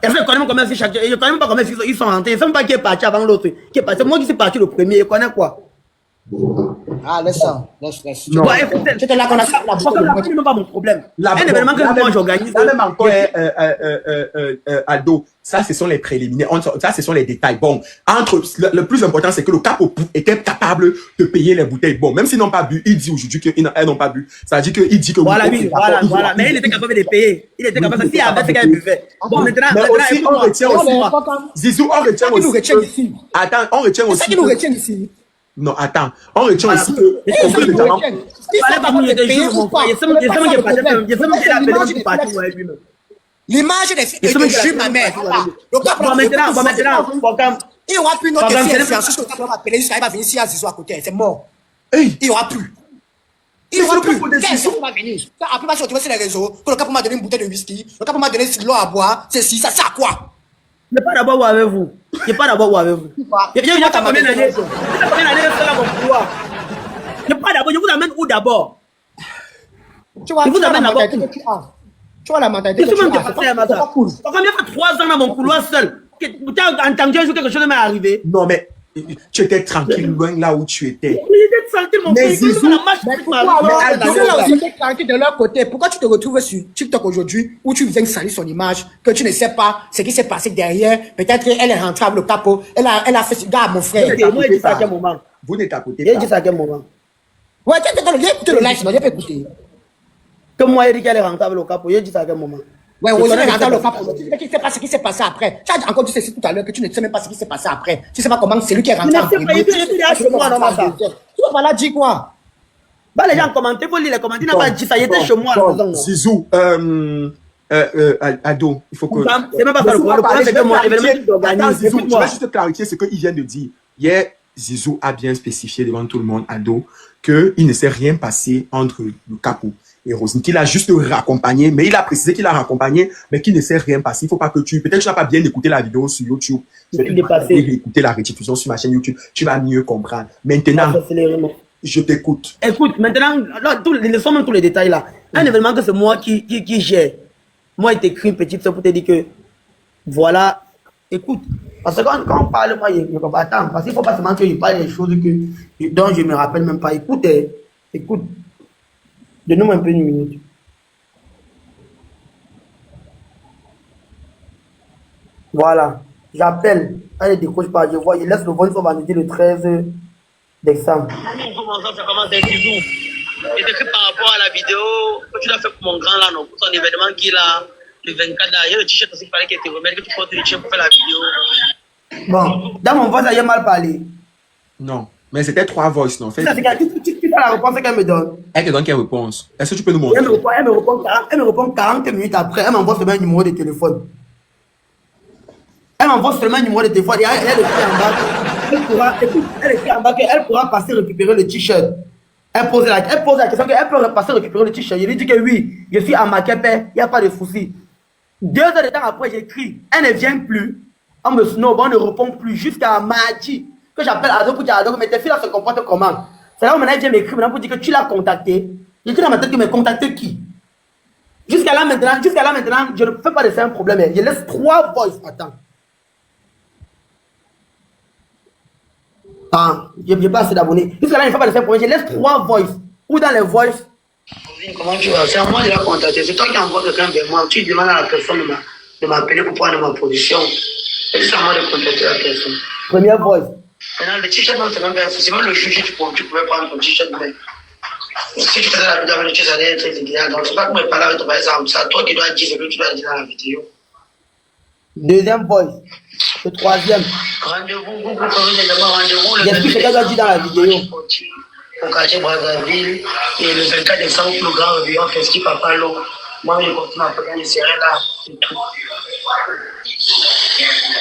Et je connais même comment c'est chacun. Je connais même pas comment ils sont rentrés. Je ne sais même pas qui est parti avant l'autre. C'est moi qui suis parti le premier. Je connais quoi? Ah, laisse ça. Laisse. Non. Bon, écoutez, C'était là qu'on a fait la boucle de c'est même pas mon problème. La- Un événement que la moi même- j'organise. la même encore, Aldo, ça, ce sont les préliminaires. Ça, ce sont les détails. Bon, le plus important, c'est que le capo était capable de payer les bouteilles. Bon, même s'ils n'ont pas bu, il dit aujourd'hui qu'elles n'ont pas bu. Ça veut dire qu'il dit que Voilà, oui, oui, voilà. Mais il était capable de payer. Il était capable de s'il y avait ce qu'il buvait. Bon, maintenant, mais aussi, on retient Non, aussi. mais pourquoi? Zizou, on retient C'est ça qui nous aussi. retient ici. Attends, on retient C'est aussi. ça qui nous retient ici. Non, attends. On retient Voilà. aussi que. C'est ça qui nous notamment- retient. Il fallait pas qu'il était juste mon frère. Il sait même qu'il a appelé pour partir lui-même. L'image est de juge ma mère. Le cap, Bon, maintenant, il n'y aura plus notre Programme, fille c'est influenceuse sur le cap, on va appeler jusqu'à il va venir ici à Zizou à côté. C'est mort. Hey, Il n'y aura plus. Il n'y Mais aura c'est le plus. cap de Quel Zizou. jour va venir? Ça, après, va se retrouver sur les réseaux. Que le cap m'a donné une bouteille de whisky. Le cap m'a donné de l'eau à boire. C'est si, ça sert à quoi? Il n'est pas d'abord où avec vous. Il n'est pas d'abord où avec vous. Il y a combien d'années? Il y a combien d'années de cela mon pouvoir? Il n'est pas d'abord. Je vous amène où d'abord? Tu vois, Il vous tu vois la amène d'abord mentalité que tu as. Tu vois la mentalité Je que suis même tu as. dépassé à ma C'est pas cool. Quand il a fait 3 ans dans mon couloir seul, tu as entendu un jour quelque chose de m'est arrivé. non, mais tu étais tranquille loin là où tu étais. Il était tranquille, mon Mais frère. Il Zizou, la marche Mais qui pourquoi m'arrive. alors, Mais ceux-là Aldo, aussi étaient tranquilles de leur côté. Pourquoi tu te retrouves sur TikTok aujourd'hui où tu viens salir son image, que tu ne sais pas ce qui s'est passé derrière? Peut-être qu'elle est rentrée avec le capot. Elle a fait ce gars à mon frère. Ok, moi, il dit ça à quel moment? Vous n'êtes à côté. Il pas. dit ça à quel moment? Ouais, viens écouter le live, sinon j'ai pas écouté. Comme moi, il dit qu'elle est rentrée avec le capot. Il dit ça à quel moment? Ouais, Je on connais est rentré ce le qui capot. Tu sais pas ce qui s'est passé après. Tu as encore dit ceci tout à l'heure que tu ne sais même pas ce qui s'est passé après. Tu sais pas comment c'est lui qui est rentré Mais en c'est pas, premier. il était là chez moi, non, ça. Tu vas pas là dire quoi? Bah, les gens commentent, il faut lire les commentaires. Il n'a pas dit ça. Il était chez moi à la maison. non. Zizou, Ado, il faut que. C'est même pas ça le problème. Le problème, c'est que mon événement qui Attends, s'organise. Zizou, je vais Écoute-moi. juste clarifier ce qu'il vient de dire. Hier, Zizou a bien spécifié devant tout le monde, Ado, qu'il ne s'est rien passé entre le capot et Rosine, qu'il a juste raccompagné, mais il a précisé qu'il a raccompagné, mais qu'il ne s'est rien passé. Il faut pas que peut-être tu n'as pas bien écouté la vidéo sur YouTube. Il est passé. Écouter la rediffusion sur ma chaîne YouTube. Tu vas mieux comprendre. Maintenant, je t'écoute. Écoute, maintenant, là, laissons même tous les détails là. Un événement que c'est moi qui gère. Moi, il t'écrit une petite soeur pour te dire que, voilà, écoute. Parce que quand on parle, moi, je comprends. Attends, parce qu'il ne faut pas seulement qu'il parle des choses dont je ne me rappelle même pas. Écoute, écoute. Donne-nous un peu une minute. Voilà. J'appelle. Elle ne décroche pas. Je vois. Il laisse le voice sur vendredi le 13 décembre. Ça commence à être du jour. Et c'est que par rapport à la vidéo que tu l'as fait pour mon grand là, non, pour ton événement qu'il a le 24 là, il y a le t-shirt aussi qu'il fallait qu'il te remette, que tu portes le t-shirt pour faire la vidéo. Bon, dans mon voix, ça y est mal parlé. Non, mais c'était 3 voices, non? Tu sais la réponse qu'elle me donne. Elle te donne quelle réponse? Est-ce que tu peux nous montrer? Elle me répond 40 minutes après. Elle m'envoie seulement un numéro de téléphone. Elle m'envoie seulement un numéro de téléphone. Et elle écrit en bas. Elle écrit en bas qu'elle pourra passer récupérer le t-shirt. Elle pose la question qu'elle peut passer récupérer le t-shirt. Je lui dis que oui, je suis à Makepe, il n'y a pas de souci. 2 heures de temps après, j'écris. Elle ne vient plus. On me snob, on ne répond plus jusqu'à mardi. Que j'appelle Ado pour dire Ado, mais tes filles là se comportent comment? C'est là où maintenant elle vient m'écrire maintenant pour dire que tu l'as contacté. Je dis dans ma tête que mais contacté qui? Jusqu'à là maintenant, je ne fais pas de ça un problème. Je laisse 3 voices. Attends. Ah, je n'ai pas assez d'abonnés. Jusqu'à là, il ne fait pas de ça un problème. Je laisse 3 voices. Ou dans les voices. Comment tu vas? C'est à moi de la contacter. C'est toi qui envoies quelqu'un vers moi. Tu demandes à la personne de m'appeler pour prendre ma position. C'est à moi de contacter la personne. Première voice. Maintenant, le t-shirt, c'est même pas un souci. Même le juge, tu pouvais prendre ton t-shirt. Mais si tu faisais la vidéo avec le t-shirt, ça allait être illégal. Donc, c'est pas que je parle avec ton par exemple. C'est à toi qui dois dire ce que tu dois dire dans la vidéo. Deuxième voice. Le troisième. Rendez-vous, vous prenez également rendez-vous. Qu'est-ce que tu dois dire dans la vidéo? Au quartier Brazzaville. Et le 24 décembre, le grand réveillon festif Papa Lo. Moi, je continue à faire, je serai là. C'est tout.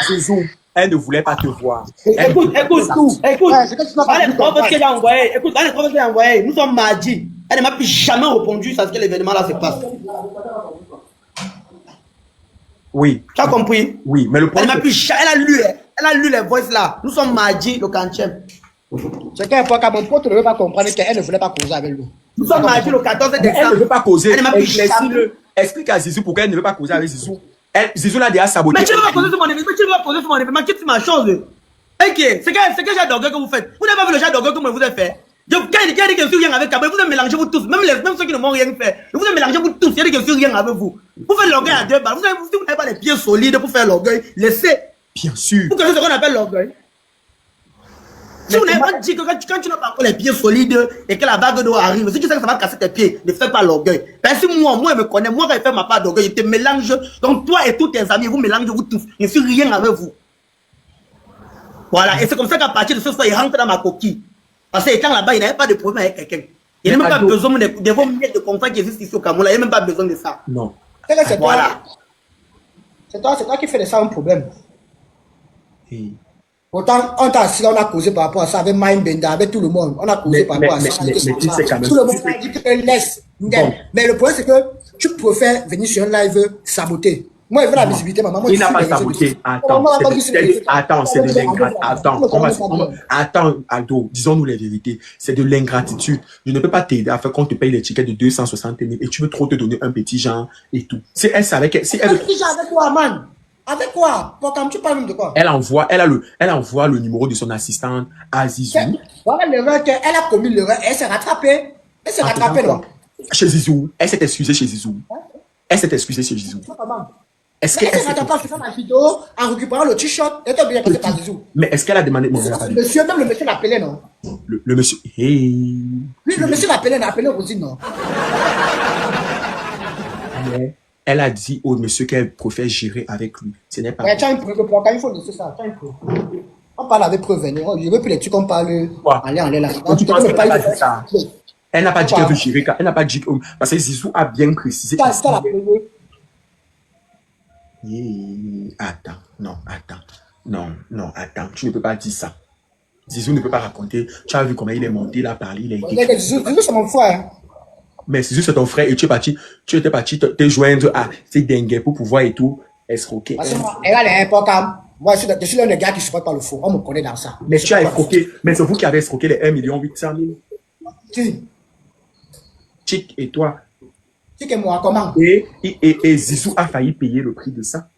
Zizou, elle ne voulait pas te voir. Écoute. Ouais, c'est que tu n'as pas Allez, dit 3 ton qu'elle a envoyé. Écoute, allez, 3 qu'elle a envoyé. Nous sommes mardi. Elle ne m'a plus jamais répondu à ce que l'événement là se passe. Oui. Tu as compris? Oui, mais le Elle problème. m'a plus jamais. Elle a lu les voices là. Nous sommes mardi, le 40e. C'est qu'un fois qu'à mon pote ne veut pas comprendre qu'elle ne voulait pas causer avec lui. Nous sommes mardi, le 14 Elle ne décembre. veut pas causer. Elle ne m'a plus jamais. Éclaircis-le. Explique à Zizou pourquoi elle ne veut pas causer avec Zizou. Zizou l'a déjà saboté. Mais tu ne vas pas poser sur mon événement. Quitte ma chose. Ok, c'est que j'ai d'orgueil que vous faites. Vous n'avez pas vu le genre d'orgueil que vous avez fait. Quand il dit que je suis rien avec Kabé, vous avez mélangé vous tous, même ceux qui ne m'ont rien fait. Vous avez mélangé vous tous, il dit que je suis rien avec vous. Vous faites l'orgueil à 2 balles. Vous n'avez pas les pieds solides pour faire l'orgueil. Laissez. Bien sûr. Vous connaissez ce qu'on appelle l'orgueil. Si vous n'avez pas dit que quand tu n'as pas encore les pieds solides et que la vague d'eau arrive, si tu sais que ça va casser tes pieds, ne fais pas l'orgueil. Parce que moi, il me connaît, moi, quand il fait ma part d'orgueil, il te mélange. Donc, toi et tous tes amis, vous mélangez vous tous. Je ne suis rien avec vous. Voilà. Et c'est comme ça qu'à partir de ce soir, il rentre dans ma coquille. Parce que étant là-bas, il n'avait pas de problème avec quelqu'un. Il n'a même pas besoin de vos miettes de confrères qui existent ici au Cameroun. Il n'a même pas besoin de ça. Non. Voilà. C'est toi qui fais de ça un problème. Et... Pourtant, on t'a assis, on a causé par rapport à ça avec Maïm Benda, avec tout le monde. On a causé par rapport à ça. Mais tu sais quand même. Tout le monde a dit que laisse. Bon. Mais le problème, c'est que tu préfères venir sur un live saboter. Moi, il veut la visibilité, maman. Il n'a pas saboté. Attends, c'est de l'ingratitude. Attends, Aldo, disons-nous les vérités. C'est de l'ingratitude. Je ne peux pas t'aider à faire qu'on te paye les tickets de 260 000 et tu veux trop te donner un petit genre et tout. Si elle savait que... Si elle... Un petit genre avec quoi, man? Avec quoi? Pourtant, tu parles même de quoi? Elle envoie le numéro de son assistante à Zizou. Voilà l'erreur qu'elle a commis l'erreur. Elle s'est rattrapée. Elle s'est rattrapée, non? Chez Zizou. Elle s'est excusée chez Zizou. Elle s'est excusée chez Zizou. Est-ce qu'elle s'est rattrapée en faisant la vidéo, en récupérant le t-shirt? Elle était bien passée par Zizou. Mais est-ce qu'elle a demandé mon Même le monsieur l'appelait, non? Le monsieur. Hey. Oui, le monsieur l'appelait Rosine, non? Mais elle a dit au monsieur qu'elle préfère gérer avec lui. Ce n'est pas. Mais tiens, il faut laisser ça. Tiens, on parle avec preuve. Je veux plus les trucs qu'on parle. Allez, là. Tu penses qu'elle a dit ça? Elle n'a pas dit qu'elle veut gérer. Elle n'a pas dit que. Parce que Zizou a bien précisé. Attends. Non, attends. Tu ne peux pas dire ça. Zizou ne peut pas raconter. Tu as vu comment il est monté, il a parlé, il a été. Zizou, c'est mon frère. Mais Zizou, c'est ton frère et tu étais parti te joindre à ces dingues pour pouvoir et tout escroquer. Parce que moi, elle a les moi, je suis l'un des gars qui ne supporte pas le faux. On me connaît dans ça. Mais tu as escroqué. Mais c'est vous qui avez escroqué les 1 800 000. Qui? Chic et toi. Chic et moi, comment? Et Zizou a failli payer le prix de ça.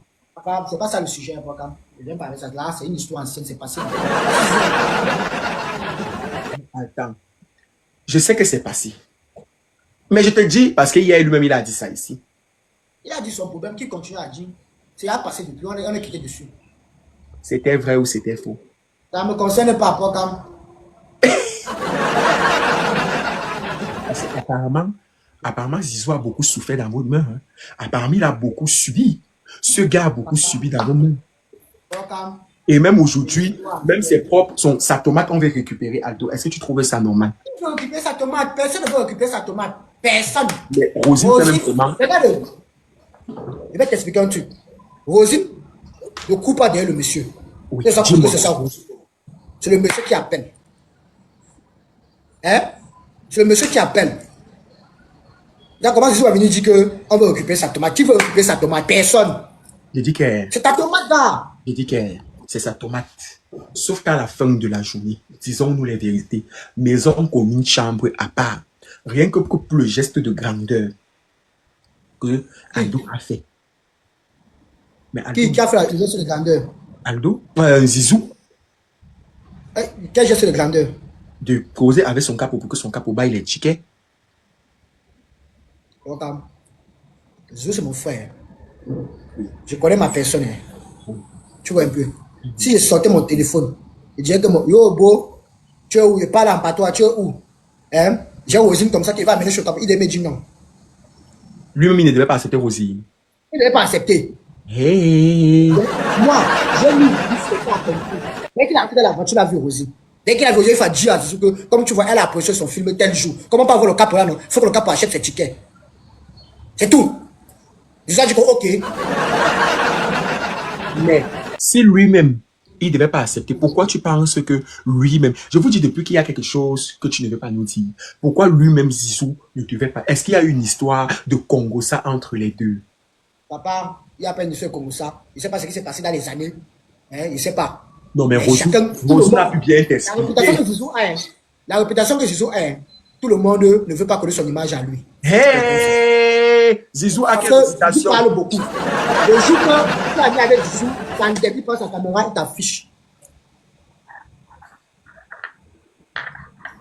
C'est pas ça le sujet, Bokam. Je viens parler de ça. Là, c'est une histoire ancienne, c'est passé. Attends. Je sais que c'est passé. Mais je te dis, parce qu'il y a lui-même, il a dit ça ici. Il a dit son problème, qui continue à dire. C'est à passer depuis, on est quitté dessus. C'était vrai ou c'était faux? Ça ne me concerne pas, Bokam. Apparemment, Zizou a beaucoup souffert dans vos mains. Hein. Apparemment, il a beaucoup subi. Ce gars a beaucoup subi dans vos mains. Et même aujourd'hui, même ses propres, sa tomate, on veut récupérer, Aldo. Est-ce que tu trouves ça normal? Tu veux récupérer sa tomate? Personne ne veut récupérer sa tomate. Personne. Mais Rosine, fait même comment? Regarde. Je vais t'expliquer un truc. Rosine ne coupe pas derrière le monsieur. Oui, c'est ça, Rosine. C'est le monsieur qui appelle. Hein? C'est le monsieur qui appelle. Là, comment Zizou va venir dire qu'on veut récupérer sa tomate? Qui veut récupérer sa tomate? Personne. Je dis que... C'est ta tomate, là. Je dis que c'est sa tomate. Sauf qu'à la fin de la journée, disons-nous les vérités, maison comme une chambre à part, rien que pour le geste de grandeur que Aldo a fait. Mais Aldo, qui a fait le geste de grandeur? Aldo, Zizou. Quel geste de grandeur? De causer avec son capot pour que son capot baille les tickets. Zizou, c'est mon frère. Je connais ma personne. Tu vois un peu. Si je sortais mon téléphone, je dirais que yo, beau, tu es où? Je parle en patois, tu es où? Hein? J'ai Rosine comme ça qui va amener sur le capot. Il devait me dire non. Lui-même, il ne devait pas accepter Rosine. Il ne devait pas accepter. Hey. Moi, j'ai mis dès qu'il a entré dans l'aventure, il a vu Rosine. Dès qu'il a vu Rosine, il faut dire à Zizou que, comme tu vois, elle a apprécié son film tel jour. Comment pas avoir le capot là, non? Il faut que le capot achète ses tickets. C'est tout. Zizou a dit que, ok. Mais si lui-même, il ne devait pas accepter, pourquoi tu penses que lui-même, je vous dis depuis qu'il y a quelque chose que tu ne veux pas nous dire, pourquoi lui-même Zizou ne devait pas, est-ce qu'il y a une histoire de Congo-ça entre les deux? Papa, il n'y a pas une histoire comme ça. Il ne sait pas ce qui s'est passé dans les années. Hein, il ne sait pas. Non, mais Rosine a pu bien t'expliquer. La réputation que Zizou a, tout le monde ne veut pas connaître son image à lui. Hey! Zizou a quelle réputation? Il parle beaucoup. Le jour que tu as mis avec Zizou, quand il prend sa caméra, il t'affiche.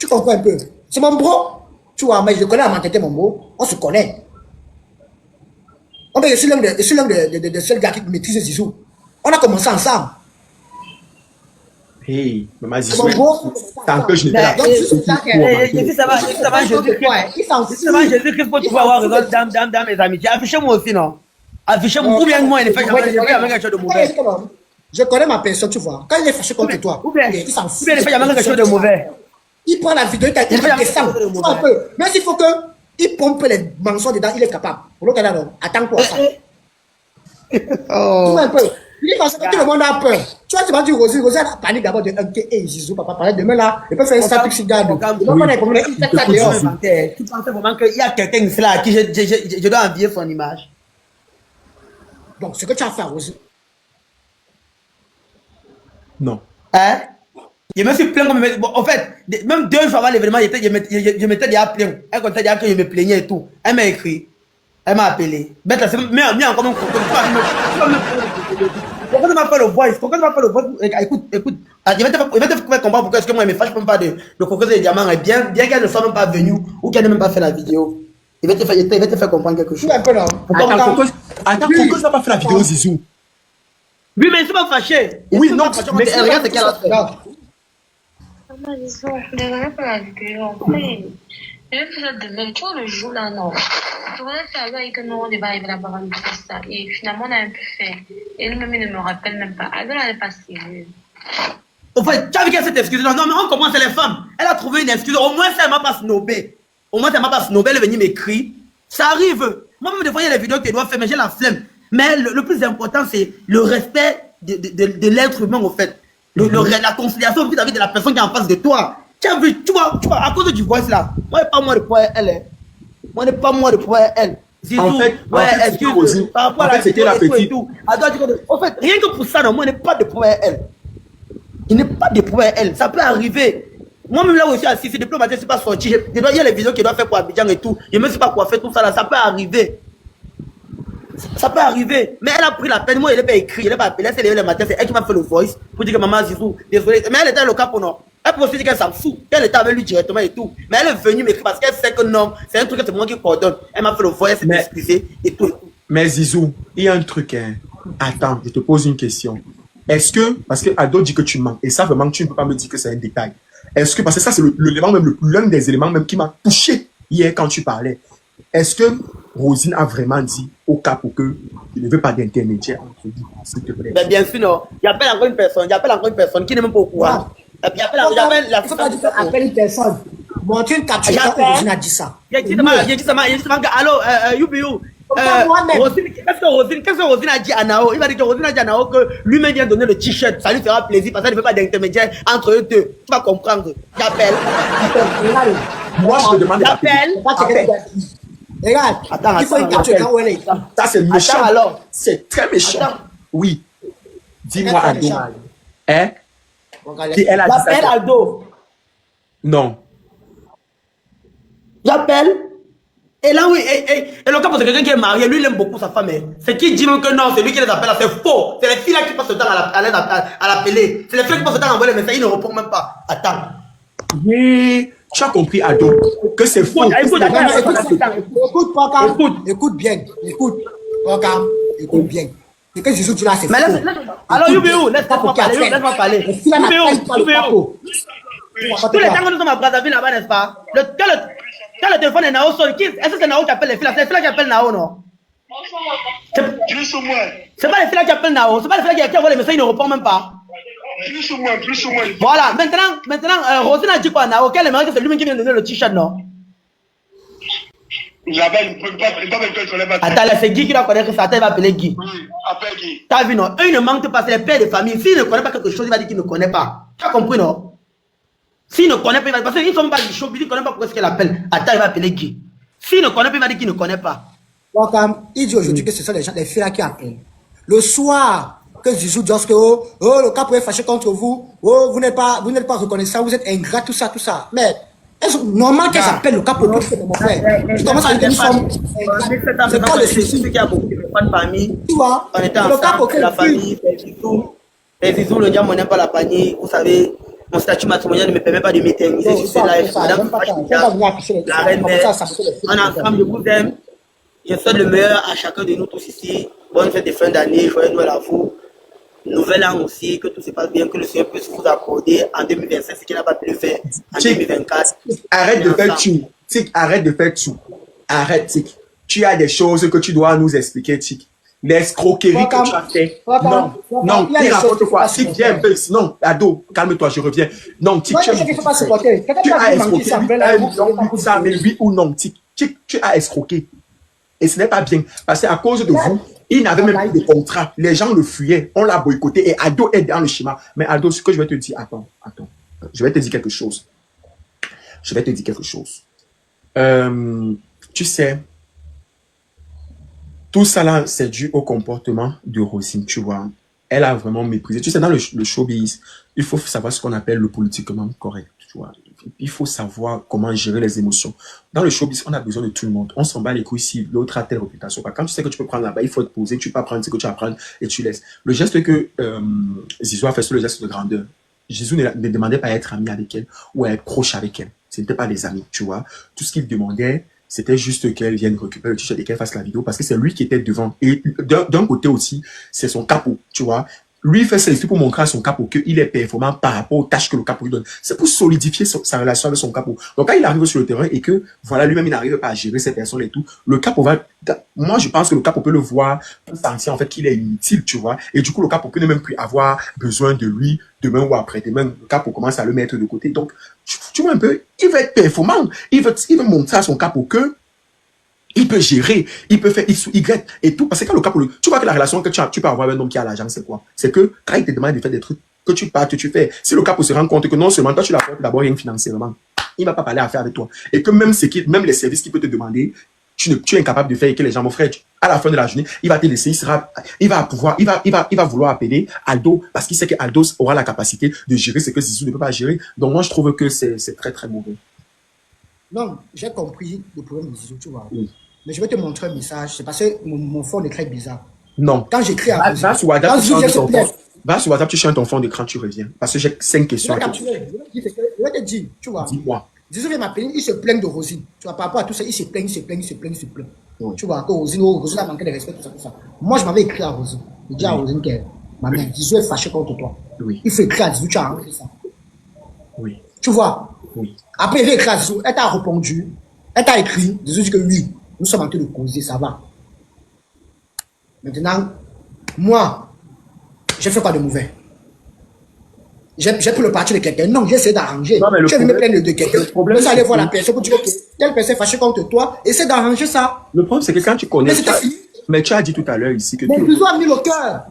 Tu comprends un peu? C'est mon bro. Tu vois, mais je connais la mentalité, mon bro. On se connaît. Je suis l'un des seuls gars qui maîtrise Zizou. On a commencé ensemble. Hey, maman C'est mon Zizou, bro. tant que je n'étais là. Jésus, Jésus-Christ, pour pouvoir avoir raison dans mes amitiés. Affichez-moi aussi, non? Affichez-moi. Ou bien moi, il est fait jamais quelque chose de mauvais. Je connais ma personne, tu vois. Quand il est fâché contre toi, il s'en fout. Ou bien il est fait jamais quelque chose de mauvais. Il prend la vidéo, il descend. Même s'il faut qu'il pompe les mensonges dedans, il est capable. Pour l'autre, non. Attends-toi ça. Tu vois un peu. Il est parce que tout le monde a peur. Tu vois, tu m'as dit Rosine a panique d'abord de un hey, Zizou, papa, parlait demain là, il peut faire un truc sur garde. Tu pensais vraiment qu'il y a quelqu'un ici là à qui je dois envier son image. Donc, ce que tu as fait à Rosine. Non. Hein? Je me suis plaint comme... Bon, en fait, même 2 jours avant l'événement, je m'étais déjà plaint. Elle comptait déjà que je me plaignais et tout. Elle m'a écrit. Elle m'a appelé. Bête là, c'est bien encore mon pourquoi tu m'as fait le voice? Pourquoi tu m'as fait le voice? Écoute. Je vais te faire comprendre pourquoi est-ce que moi, je me fâche même pas de Coco et Diamant. Bien qu'elle ne soit même pas venue ou qu'elle n'ait même pas fait la vidéo. Je vais te faire comprendre quelque chose. Attends, Coco n'a pas fait la vidéo Zizou. Oui, mais ils ne sont pas fâchés. Oui, non, mais regarde ce qu'elle a fait. Maman, disons, désolé pour la vidéo. Après, je vais faire ça demain. Tu vois, le jour là, non. Je voudrais faire avec que nous, on va arriver là-bas, on fait ça. Et finalement, on a un peu fait. Et elle-même, il ne me rappelle même pas. Elle n'est pas sérieuse. En fait, tu as vu qu'elle s'est excusée. Non, mais on commence, c'est les femmes. Elle a trouvé une excuse. Au moins, ça ne m'a pas snobé. Au moins, ça ne m'a pas snobé. Elle est venue m'écrire. Ça arrive. Moi-même, des fois, il y a les vidéos que tu dois faire, mais j'ai la flemme. Mais le plus important, c'est le respect de l'être humain, en fait. La conciliation vis-à-vis de la personne qui est en face de toi. Tu as vu, tu vois, à cause du voice là, moi, n'est pas moi de pouvoir elle. Moi, n'est pas moi de pouvoir elle. En fait, excuse, par rapport à c'était la petite. En fait, rien que pour ça, non, moi, n'est pas de pouvoir elle. Il n'est pas de pouvoir elle. Ça peut arriver. Moi-même là où je suis assis, c'est depuis le matin, je ne suis pas sorti. Il y a les vidéos qu'il doit faire pour Abidjan et tout. Je ne me suis pas coiffé, tout ça là. Ça peut arriver. Ça peut arriver. Mais elle a pris la peine. Moi, elle n'a pas écrit. Elle n'a pas appelé. Elle s'est levée le matin. C'est elle qui m'a fait le voice pour dire que maman Zizou, désolé. Mais elle était le cas pour nous. Elle peut aussi dire qu'elle s'en fout. Qu'elle était avec lui directement et tout. Mais elle est venue m'écrire parce qu'elle sait que non. C'est un truc que c'est moi qui coordonne. Elle m'a fait le voice, elle s'est excusée et tout. Mais Zizou, il y a un truc. Hein. Attends, je te pose une question. Est-ce que, parce que Ado dit que tu mens, et ça vraiment, tu ne peux pas me dire que c'est un détail. Est-ce que, parce que ça, c'est l'élément même, l'un des éléments même qui m'a touché hier quand tu parlais. Est-ce que Rosine a vraiment dit au cas pour que il ne veut pas d'intermédiaire entre vous, s'il te plaît? Mais bien sûr, non. Il appelle encore une personne qui n'est même pas au courant. Il appelle la appelle une personne. Montre une capture quand Rosine a dit ça. Il dit ça, allô, Youbiou. Qu'est-ce que Rosine a dit à Nao? Il va dire que Rosine a dit à Nao que lui-même vient donner le t-shirt. Ça lui fera plaisir parce qu'il ne veut pas d'intermédiaire entre eux deux. Tu vas comprendre. J'appelle. Moi, je te demande J'appelle. Regarde, il faut une capture quand elle est. Ça, c'est méchant. Alors. C'est très méchant. Attends. Oui. Dis-moi, Aldo. Hein? Elle a dit ça. J'appelle Aldo. Non. J'appelle. Et là, oui, et le cas, c'est quelqu'un qui est marié, lui, il aime beaucoup sa femme. C'est qui dit même que non, c'est lui qui les appelle, c'est faux. C'est les filles là qui passent le temps à l'appeler. C'est les filles qui passent le temps à envoyer les messages, ils ne répondent même pas. Attends. Oui, tu as compris, Aldo, que c'est faux. Écoute bien. Écoute bien. C'est que Zizou, tu l'as, c'est faux. Alors, Youbiou, laisse-moi parler. Youbiou. Tous les temps que nous sommes à Brazzaville là-bas, n'est-ce pas? Quand le téléphone est Nao sonne, est-ce que c'est Nao qui appelle les filles? C'est les filles qui appellent Nao, non? Plus ou moins. C'est pas les filles qui appellent Nao. C'est pas les filles qui envoient les messages, ils ne répondent même pas. Plus ou moins. Voilà, maintenant, Rosine a dit quoi à Nao? Qu'elle aimerait que c'est lui-même qui vient donner le t-shirt, non? Là-bas, il ne peut pas. Attends, c'est Guy qui doit connaître ça. Attends, il va appeler Guy. Oui, appelle Guy. T'as vu, non? Eux, ils ne mentent pas, c'est les pères de famille. S'il ne connaît pas quelque chose, il va dire qu'il ne connaît pas. Tu as compris, non? S'il ne connaît pas, il va dire, parce qu'ils ne sont pas du show, il ne connaît pas pourquoi est-ce qu'il appelle. Attends, il va appeler Guy. S'il ne connaît pas, il va dire qu'il ne connaît pas. Donc, il dit aujourd'hui que ce sont les filles là qui appellent. Le soir, que Zizou dit que le cas pourrait fâcher contre vous, vous n'êtes pas reconnaissant, vous êtes ingrat, tout ça. Mais est-ce normal qu'elles appellent le cas pour que mon frère? Tu commences à dire que nous sommes. C'est pas le souci. Qui a beaucoup de famille. Tu vois? On était ensemble, la famille, les Zizou, le diable, on n'aime pas la panique, vous savez. mon statut matrimonial ne me permet pas de m'éterniser sur ces lives. Madame, la reine mère, en ensemble, je vous aime. Je souhaite le meilleur à chacun de nous tous ici. Bonne fête de fin d'année, joyeux Noël à vous. Nouvel an aussi, que tout se passe bien, que le Seigneur puisse vous accorder en 2025 ce qu'il n'a pas pu le faire en 2024. Arrête de faire tout. Tic, arrête de faire tout. Arrête, Tic. Tu as des choses que tu dois nous expliquer, Tic. L'escroquerie que tu as fait. Non, il raconte quoi? Tic, viens un peu. Non, ado, calme-toi, je reviens. Non, Tic, tu as escroqué. Oui ou non, Tic. Tic, tu as escroqué. Et ce n'est pas bien. Parce qu'à cause de vous, il n'avait même pas de contrat. Les gens le fuyaient. On l'a boycotté. Et Aldo est dans le schéma. Mais Aldo, ce que je vais te dire, attends. Je vais te dire quelque chose. Tu sais, tout ça là, c'est dû au comportement de Rosine, tu vois. Elle a vraiment méprisé. Tu sais, dans le showbiz, il faut savoir ce qu'on appelle le politiquement correct, tu vois. Il faut savoir comment gérer les émotions. Dans le showbiz, on a besoin de tout le monde. On s'en bat les couilles si l'autre a telle réputation. Quand tu sais que tu peux prendre là-bas, il faut te poser, tu peux prendre ce que tu vas prendre et tu laisses. Le geste que Zizou a fait, c'est le geste de grandeur. Jésus ne demandait pas à être ami avec elle ou à être proche avec elle. Ce n'était pas des amis, tu vois. Tout ce qu'il demandait, c'était juste qu'elle vienne récupérer le t-shirt et qu'elle fasse la vidéo parce que c'est lui qui était devant. Et d'un côté aussi, c'est son capot, tu vois. Lui, il fait selfie pour montrer à son capot qu'il est performant par rapport aux tâches que le capot lui donne. C'est pour solidifier sa relation avec son capot. Donc, quand il arrive sur le terrain et que, voilà, lui-même, il n'arrive pas à gérer ces personnes et tout, le capot va... Moi, je pense que le capot peut le voir, peut sentir en fait qu'il est inutile, tu vois. Et du coup, le capot peut ne même plus avoir besoin de lui demain ou après-demain. Le capot commence à le mettre de côté. Donc, tu vois un peu, il veut être performant. Il veut montrer à son capot que il peut gérer, il peut faire X ou Y et tout. Parce que quand le capot, tu vois que la relation que tu peux avoir avec un homme qui a l'argent, c'est quoi? C'est que quand il te demande de faire des trucs, que tu partes, que tu fais. Si le capot se rend compte que non seulement toi, tu l'as fait d'abord rien financièrement, il ne va pas parler à faire avec toi. Et que même les services qu'il peut te demander, tu es incapable de faire et que les gens, mon frère, à la fin de la journée, il va te laisser, il va vouloir appeler Aldo parce qu'il sait que Aldo aura la capacité de gérer ce que Zizou ne peut pas gérer. Donc moi, je trouve que c'est très, très mauvais. Non, j'ai compris le problème de Zizou, tu vois. Oui. Mais je vais te montrer un message. C'est parce que mon fond d'écran est bizarre. Non. Quand j'écris à va sur WhatsApp, tu changes ton fond d'écran, tu reviens. Parce que j'ai 5 questions. Je vais te dire, tu vois. Dis-moi. Zizou vient m'appeler, il se plaint de Rosine. Tu vois, par rapport à tout ça, il se plaint. Oui. Tu vois, que Rosine a manqué de respect, tout ça. Moi, je m'avais écrit à Rosine. Je dis à Rosine que ma mère, Zizou est fâché contre toi. Oui. Il faut écrire à Zizou, tu as rentré ça. Oui. Tu vois. Oui. Après, il veut écrire à Zizou, elle t'a répondu. Elle t'a écrit, Zizou dit que oui, nous sommes en train de causer, ça va. Maintenant, moi, j'ai fait quoi de mauvais? J'ai pris le parti de quelqu'un. Non, j'ai essayé d'arranger. Tu veux me plaindre de quelqu'un. Mais ça allait voir la personne pour dire que telle personne est fâchée contre toi. Essaie d'arranger ça. Le problème, c'est que quand tu connais. Mais tu as dit tout à l'heure ici que. Mais Zizou a mis le cœur.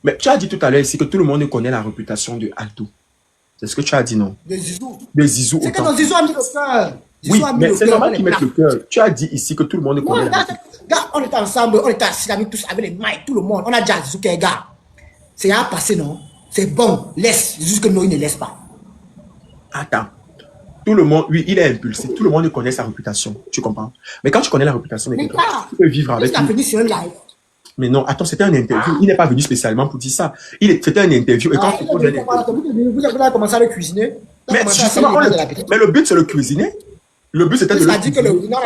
Mais tu as dit tout à l'heure ici que tout le monde connaît la réputation de Aldo. C'est ce que tu as dit, non? De Zizou. De Zizou. C'est que Zizou a mis le cœur. Oui, mais c'est normal qu'ils mettent le cœur. Tu as dit ici que tout le monde connaît. Gars, on était ensemble, on était assis tous avec les mains, tout le monde. On a dit à Zizou que, gars, c'est à passer, non? C'est bon, laisse. Juste que non, il ne laisse pas. Attends. Tout le monde, oui, il est impulsif. Tout le monde connaît sa réputation. Tu comprends? Mais quand tu connais la réputation de quelqu'un, tu peux vivre avec lui. Il a venu sur un live. Mais non, attends, c'était un interview. Il n'est pas venu spécialement pour dire ça. C'était un interview. Et quand tu poses un interview. Vous avez commencé à le cuisiner. Mais le but, c'est le cuisiner. Le but, c'était de le cuisiner. Il a dit que le ruinant,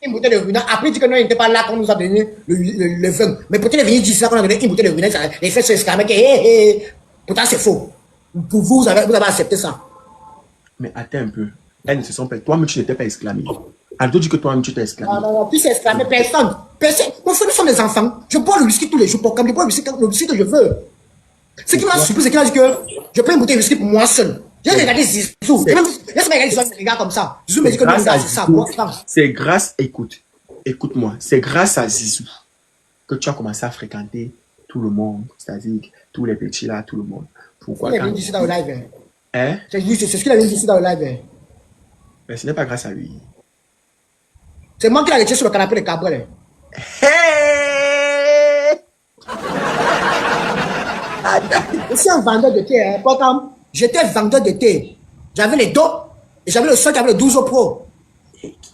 une bouteille de ruinant. Après, il dit que non, il n'était pas là quand on nous a donné le vin. Mais peut-être il est venu dire ça qu'on a donné une bouteille de ruinant. Les fesses se exclamaient que, pourtant, c'est faux. Pour vous, vous avez accepté ça. Mais attends un peu. Elles ne se sont pas. Toi-même, tu n'étais pas exclamé. Aldo dit que toi-même, tu t'es exclamé. Non, tu t'es exclamé. Personne. Mon frère, nous sommes des enfants. Je bois le whisky tous les jours pour comme je bois le whisky que je veux. Ce qui m'a surpris, c'est qu'il a dit que je prends une bouteille de whisky pour moi seul. J'ai regardé Zizou. Laisse-moi regarder Zizou, regarde comme ça. Zizou me dit que non, c'est ça. C'est grâce, écoute-moi, c'est grâce à Zizou que tu as commencé à fréquenter tout le monde, c'est-à-dire tous les petits là, tout le monde. Pourquoi? Il est venu ici dans le live. Hein? C'est ce qu'il a venu ici dans le live. Mais ce n'est pas grâce à lui. C'est moi qui l'ai retiré sur le canapé de Cabrel. Hey! Je suis un vendeur de thé. Hein. Pourtant, j'étais vendeur de thé. J'avais les dos et j'avais le seul qui avait le 12 Pro.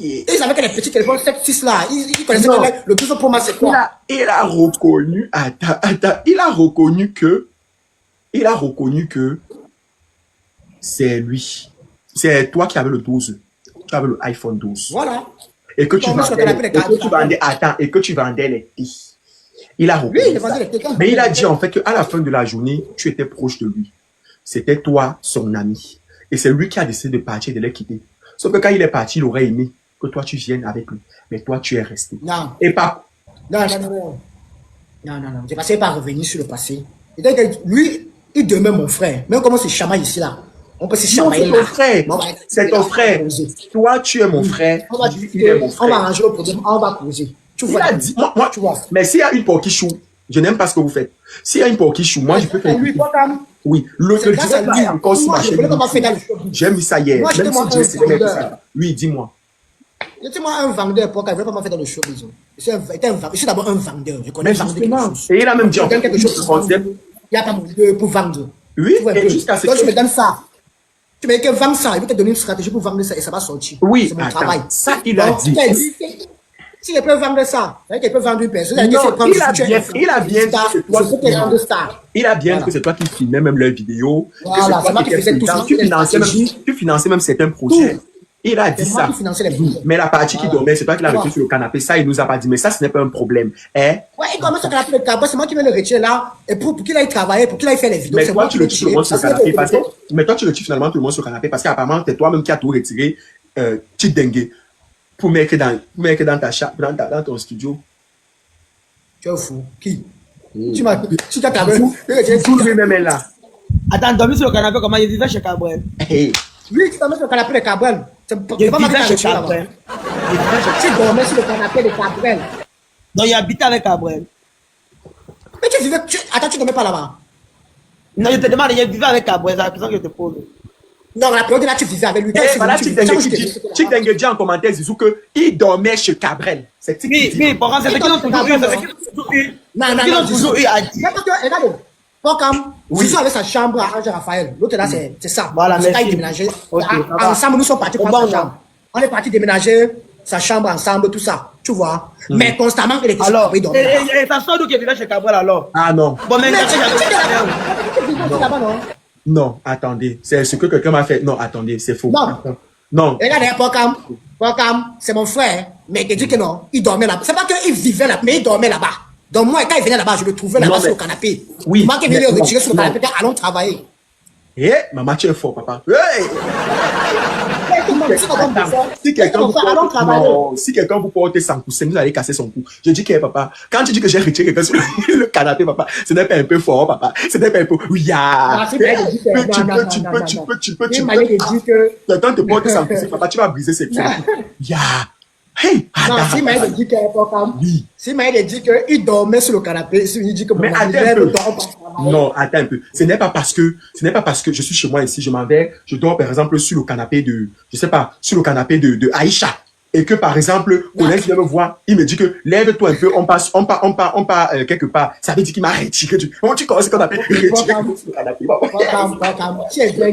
Et ils avaient que les petits téléphones 7-6 là. Ils connaissaient que le 12 Pro, moi, c'est quoi? Il a reconnu, il a reconnu que c'est lui. C'est toi qui avais le 12. Tu avais le iPhone 12. Voilà. Et que tu Donc, vendais, attends, et que tu vendais les filles. Il a Oui, reconnu il ça. vendait les filles. Mais il a dit en fait qu'à la fin de la journée, tu étais proche de lui. C'était toi, son ami. Et c'est lui qui a décidé de partir et de les quitter. Sauf que quand il est parti, il aurait aimé que toi tu viennes avec lui. Mais toi, tu es resté. Non. Et pas. Non. Non. C'est parce qu'il n'est pas revenu sur le passé. Lui, il demeure mon frère. Même comment c'est chamaille ici là. On peut se Non, chamailler c'est là. ton frère. C'est ton frère. Toi, tu es mon frère. On va Lui, il est mon on va frère. arranger le problème. On va poser. Tu Il vois. a dit, moi, tu vois. mais s'il y a une porquichou, je n'aime pas ce que vous faites. S'il y a une porquichou, moi, je peux faire. Lui, pas comme. Oui, le C'est grâce à direct lui. là, encore sur Moi, ma je chaîne. voulais comment faire dans le showbiz. J'ai mis ça hier. Moi, Même j'étais si moi Dieu un c'est vendeur. Oui, dis-moi. C'était moi un vendeur, pourquoi il ne voulait pas me faire dans le showbiz. Je suis d'abord un vendeur. Je connais Mais vendre quelque justement, chose. et il a même dit en Je donne quelque chose le pour vendre. concept. Il n'y a pas mon pour vendre. Oui, Tu vois un et peu. jusqu'à ce Donc, que- tu me donnes ça. Tu me dis que vendre ça, il veut te donner une stratégie pour vendre ça et ça va sortir. Oui, C'est mon attends, travail. ça, il a Donc, dit. tu as dit que si il peut vendre ça, il peut vendre une personne. Non, il a bien dit dit que c'est toi qui qui- vendre ça. Il a bien dit Voilà. que c'est toi qui filmais même leurs vidéos. Que Voilà, c'est c'est toi moi qui étais faisais tout présent. ça, Tu les stratégies. finançais même certains projets. Il a dit C'est moi ça. qui finançais les vidéos. Mais la partie qui Voilà. dormait, c'est toi qui l'as Voilà. reçu sur le canapé. Ça, il nous a pas dit. Mais ça, ce n'est pas un problème. Hein? Ouais, il commence à canapé le cabot, c'est moi qui vais le retirer là. Et pour qu'il aille travailler, pour qu'il aille faire les vidéos. Mais c'est toi, moi tu qui le vais tues tout le monde sur le tirer. canapé. Parce que, mais toi, tu le tues finalement tout le monde sur le canapé. Parce qu'apparemment, c'est toi-même qui as tout retiré, Chidengue, pour mettre dans dans ton studio. Tu es fou. Qui? Tu m'as. Si tu as cabot, Tout lui-même est là. Attends, dormi sur le canapé, comment il vivait chez Cabrel? Hey. lui qui dormait sur le canapé de Cabrel. C'est Il pas moi qui vivait t'ai chez retiré Cabrel. là-bas. Tu dormais sur le canapé de Cabrel. Donc il habitait avec Cabrel. Mais tu vivais. Attends, tu dormais pas là-bas. Non, je te demande, il vivait avec Cabrel, c'est la question que je te pose. Non, la période là, tu vivais avec lui. Eh, voilà, Chidengue dit en commentaire, Zizou, qu'il dormait chez Cabrel. C'est Oui, par contre, c'est ce qu'ils ont toujours eu. C'est ce qu'ils ont toujours eu. Non, C'est ce qu'ils ont toujours eu à dire. Mais parce que, regarde, Pocam, Zizou avait sa chambre à Angers Raphaël. L'autre là, c'est ça. Voilà, C'est quand merci. il déménageait. Ok, ça va. Ensemble, nous sommes partis Au prendre bon sa chambre. On est partis déménager sa chambre ensemble, tout ça. Tu vois. Mais constamment, il était sur Alors, il dormait là-bas. et ta soeur d'où qui vivait chez Cabrel alors? Ah non. Bon, mais Mais j'avais tu vivais là-bas, non? Non, attendez. C'est ce que quelqu'un m'a fait. Non, attendez, c'est faux. Non. Non. Regarde, Pocam, c'est mon frère, mais il te dit que non, il dormait là-bas. C'est pas qu'il vivait là, mais il dormait là-bas. Donc moi, quand il venait là-bas, je le trouvais là-bas Non, sur le mais- canapé. Oui, Moi qui venais mais le retirer non, sur le non. canapé, allons travailler. Eh, maman, tu es fort, papa. Hey! Si quelqu'un vous allons porte, travailler. non, si quelqu'un vous porte sans coussin, vous allez casser son cou. Je dis que papa, quand tu dis que j'ai retiré quelqu'un sur le canapé, papa, ce n'est pas un peu fort, papa. Ce n'est pas un peu. Oui, Ah, c'est bien de dire que- tu non, non, non, peux, non, non, tu Il y a peux. une manière de dire que. Quelqu'un te porte sans coussin, papa, tu vas briser ses couilles. Ya. Hey! Non, attends, si Maï de dit que Pocam, Oui. si Maï de dit qu'il dormait sur le canapé, si il dit que Mais bon, attends il un lève, peu. dort, pas travailler. Non, attends un peu. Ce n'est pas parce que je suis chez moi ici, je m'en vais, je dors par exemple sur le canapé de, je sais pas, sur le canapé de Aïcha. Et que par exemple, Colin vient me voir, il me dit que lève-toi un peu, on part quelque part. Ça veut dire qu'il m'a retiré du. Comment tu connais ce qu'on appelle retirer sur le canapé, papa? Pocam, si elle vient,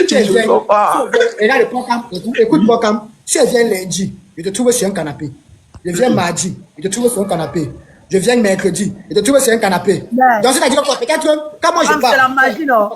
si elle Je vient, sens pas. regarde Pocam, écoute Pocam, si elle vient lundi, je te trouve sur un canapé. Je viens mardi, je te trouve sur un canapé. Je viens mercredi, je te trouve sur un canapé. Ouais. Donc c'est-à-dire que peut-être, quand moi je C'est la pars, magie, non?